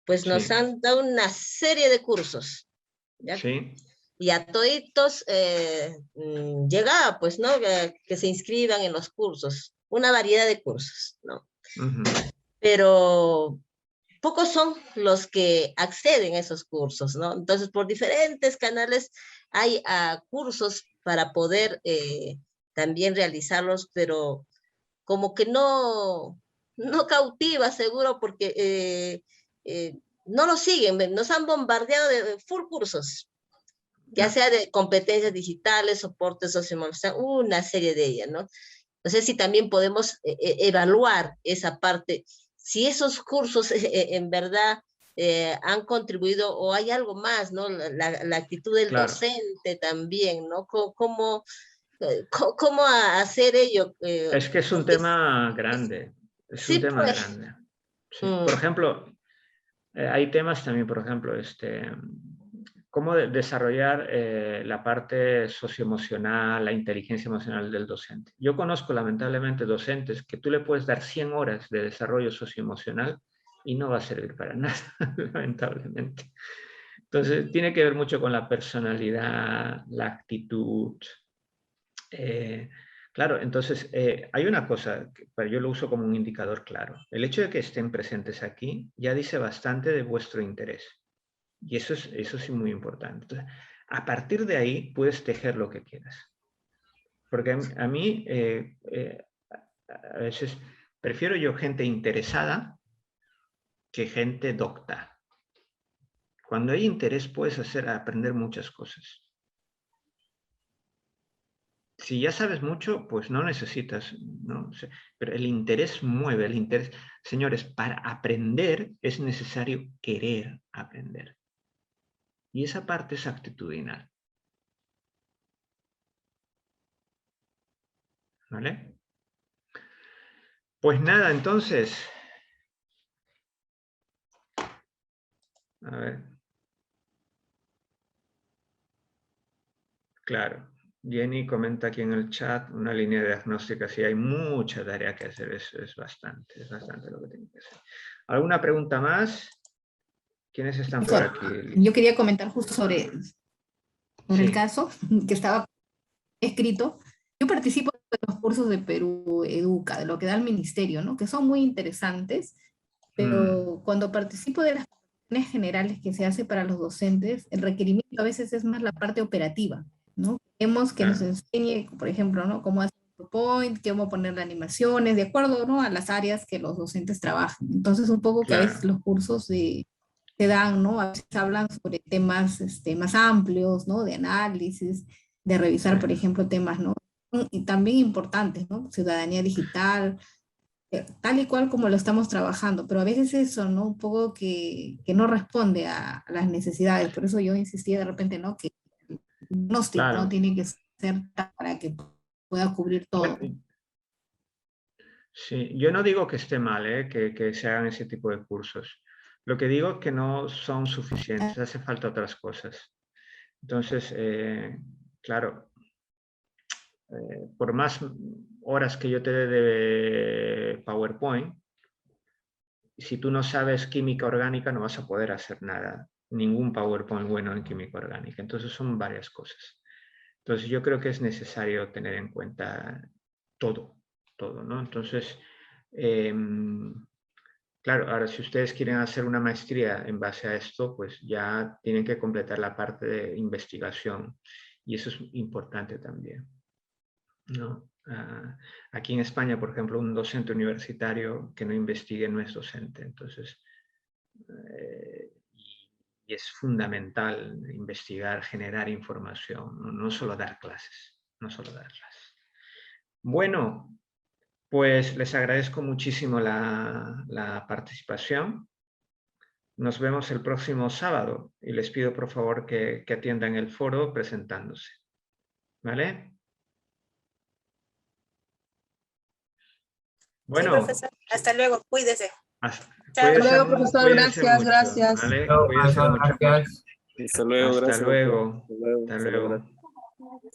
pues nos Sí. han dado una serie de cursos, ¿ya? Sí. Y a toditos llega, pues, ¿no? Que se inscriban en los cursos, una variedad de cursos, ¿no? Pero pocos son los que acceden a esos cursos, ¿no? Entonces, por diferentes canales hay cursos para poder también realizarlos, pero como que no cautiva, seguro, porque no lo siguen, nos han bombardeado de full cursos, ya sea de competencias digitales, soporte socioemocional, una serie de ellas, ¿no? No sé si también podemos evaluar esa parte, si esos cursos en verdad han contribuido o hay algo más, ¿no? La actitud del docente también, ¿no? ¿Cómo hacer ello? Es que es un tema grande. Es un Sí, tema pues. grande. Sí. Por ejemplo, hay temas también, por ejemplo, cómo desarrollar la parte socioemocional, la inteligencia emocional del docente. Yo conozco lamentablemente docentes que tú le puedes dar 100 horas de desarrollo socioemocional y no va a servir para nada, lamentablemente. Entonces, tiene que ver mucho con la personalidad, la actitud. Claro, entonces hay una cosa, pero yo lo uso como un indicador claro. El hecho de que estén presentes aquí ya dice bastante de vuestro interés. Y eso es muy importante. Entonces, a partir de ahí puedes tejer lo que quieras. Porque a mí a veces prefiero yo gente interesada que gente docta. Cuando hay interés puedes aprender muchas cosas. Si ya sabes mucho, pues no necesitas, ¿no? Pero el interés mueve, el interés. Señores, para aprender es necesario querer aprender. Y esa parte es actitudinal. ¿Vale? Pues nada, entonces. A ver. Claro. Jenny comenta aquí en el chat una línea diagnóstica. Sí, hay mucha tarea que hacer. Es bastante lo que tiene que hacer. ¿Alguna pregunta más? ¿Quiénes están por aquí? Yo quería comentar justo sobre Sí. el caso que estaba escrito. Yo participo de los cursos de Perú Educa, de lo que da el ministerio, ¿no? Que son muy interesantes, pero cuando participo de las acciones generales que se hace para los docentes, el requerimiento a veces es más la parte operativa, ¿no? Queremos que nos enseñe, por ejemplo, ¿no? Cómo hacer PowerPoint, cómo poner animaciones, de acuerdo, ¿no? A las áreas que los docentes trabajan. Entonces, un poco que a veces los cursos se dan, ¿no? A veces hablan sobre temas más amplios, ¿no? De análisis, de revisar, por ejemplo, temas, ¿no? Y también importantes, ¿no? Ciudadanía digital, tal y cual como lo estamos trabajando, pero a veces eso, ¿no? Un poco que no responde a las necesidades. Por eso yo insistía de repente, ¿no? Que el diagnóstico no tiene que ser para que pueda cubrir todo. Sí, yo no digo que esté mal, que se hagan ese tipo de cursos. Lo que digo es que no son suficientes, hace falta otras cosas. Entonces, claro, por más horas que yo te dé de PowerPoint, si tú no sabes química orgánica no vas a poder hacer nada, ningún PowerPoint bueno en química orgánica. Entonces son varias cosas. Entonces yo creo que es necesario tener en cuenta todo, ¿no? Entonces, claro, ahora si ustedes quieren hacer una maestría en base a esto, pues ya tienen que completar la parte de investigación y eso es importante también, ¿no? Aquí en España, por ejemplo, un docente universitario que no investigue no es docente, entonces y es fundamental investigar, generar información, no solo dar clases, no solo dar clases. Bueno, Pues les agradezco muchísimo la participación. Nos vemos el próximo sábado y les pido por favor que atiendan el foro presentándose. ¿Vale? Bueno. Sí, profesor. Hasta luego. Cuídese. Hasta luego, profesor. Gracias, gracias. ¿Vale? Cuídense mucho. Hasta luego, gracias. Hasta luego. Hasta luego. Hasta luego.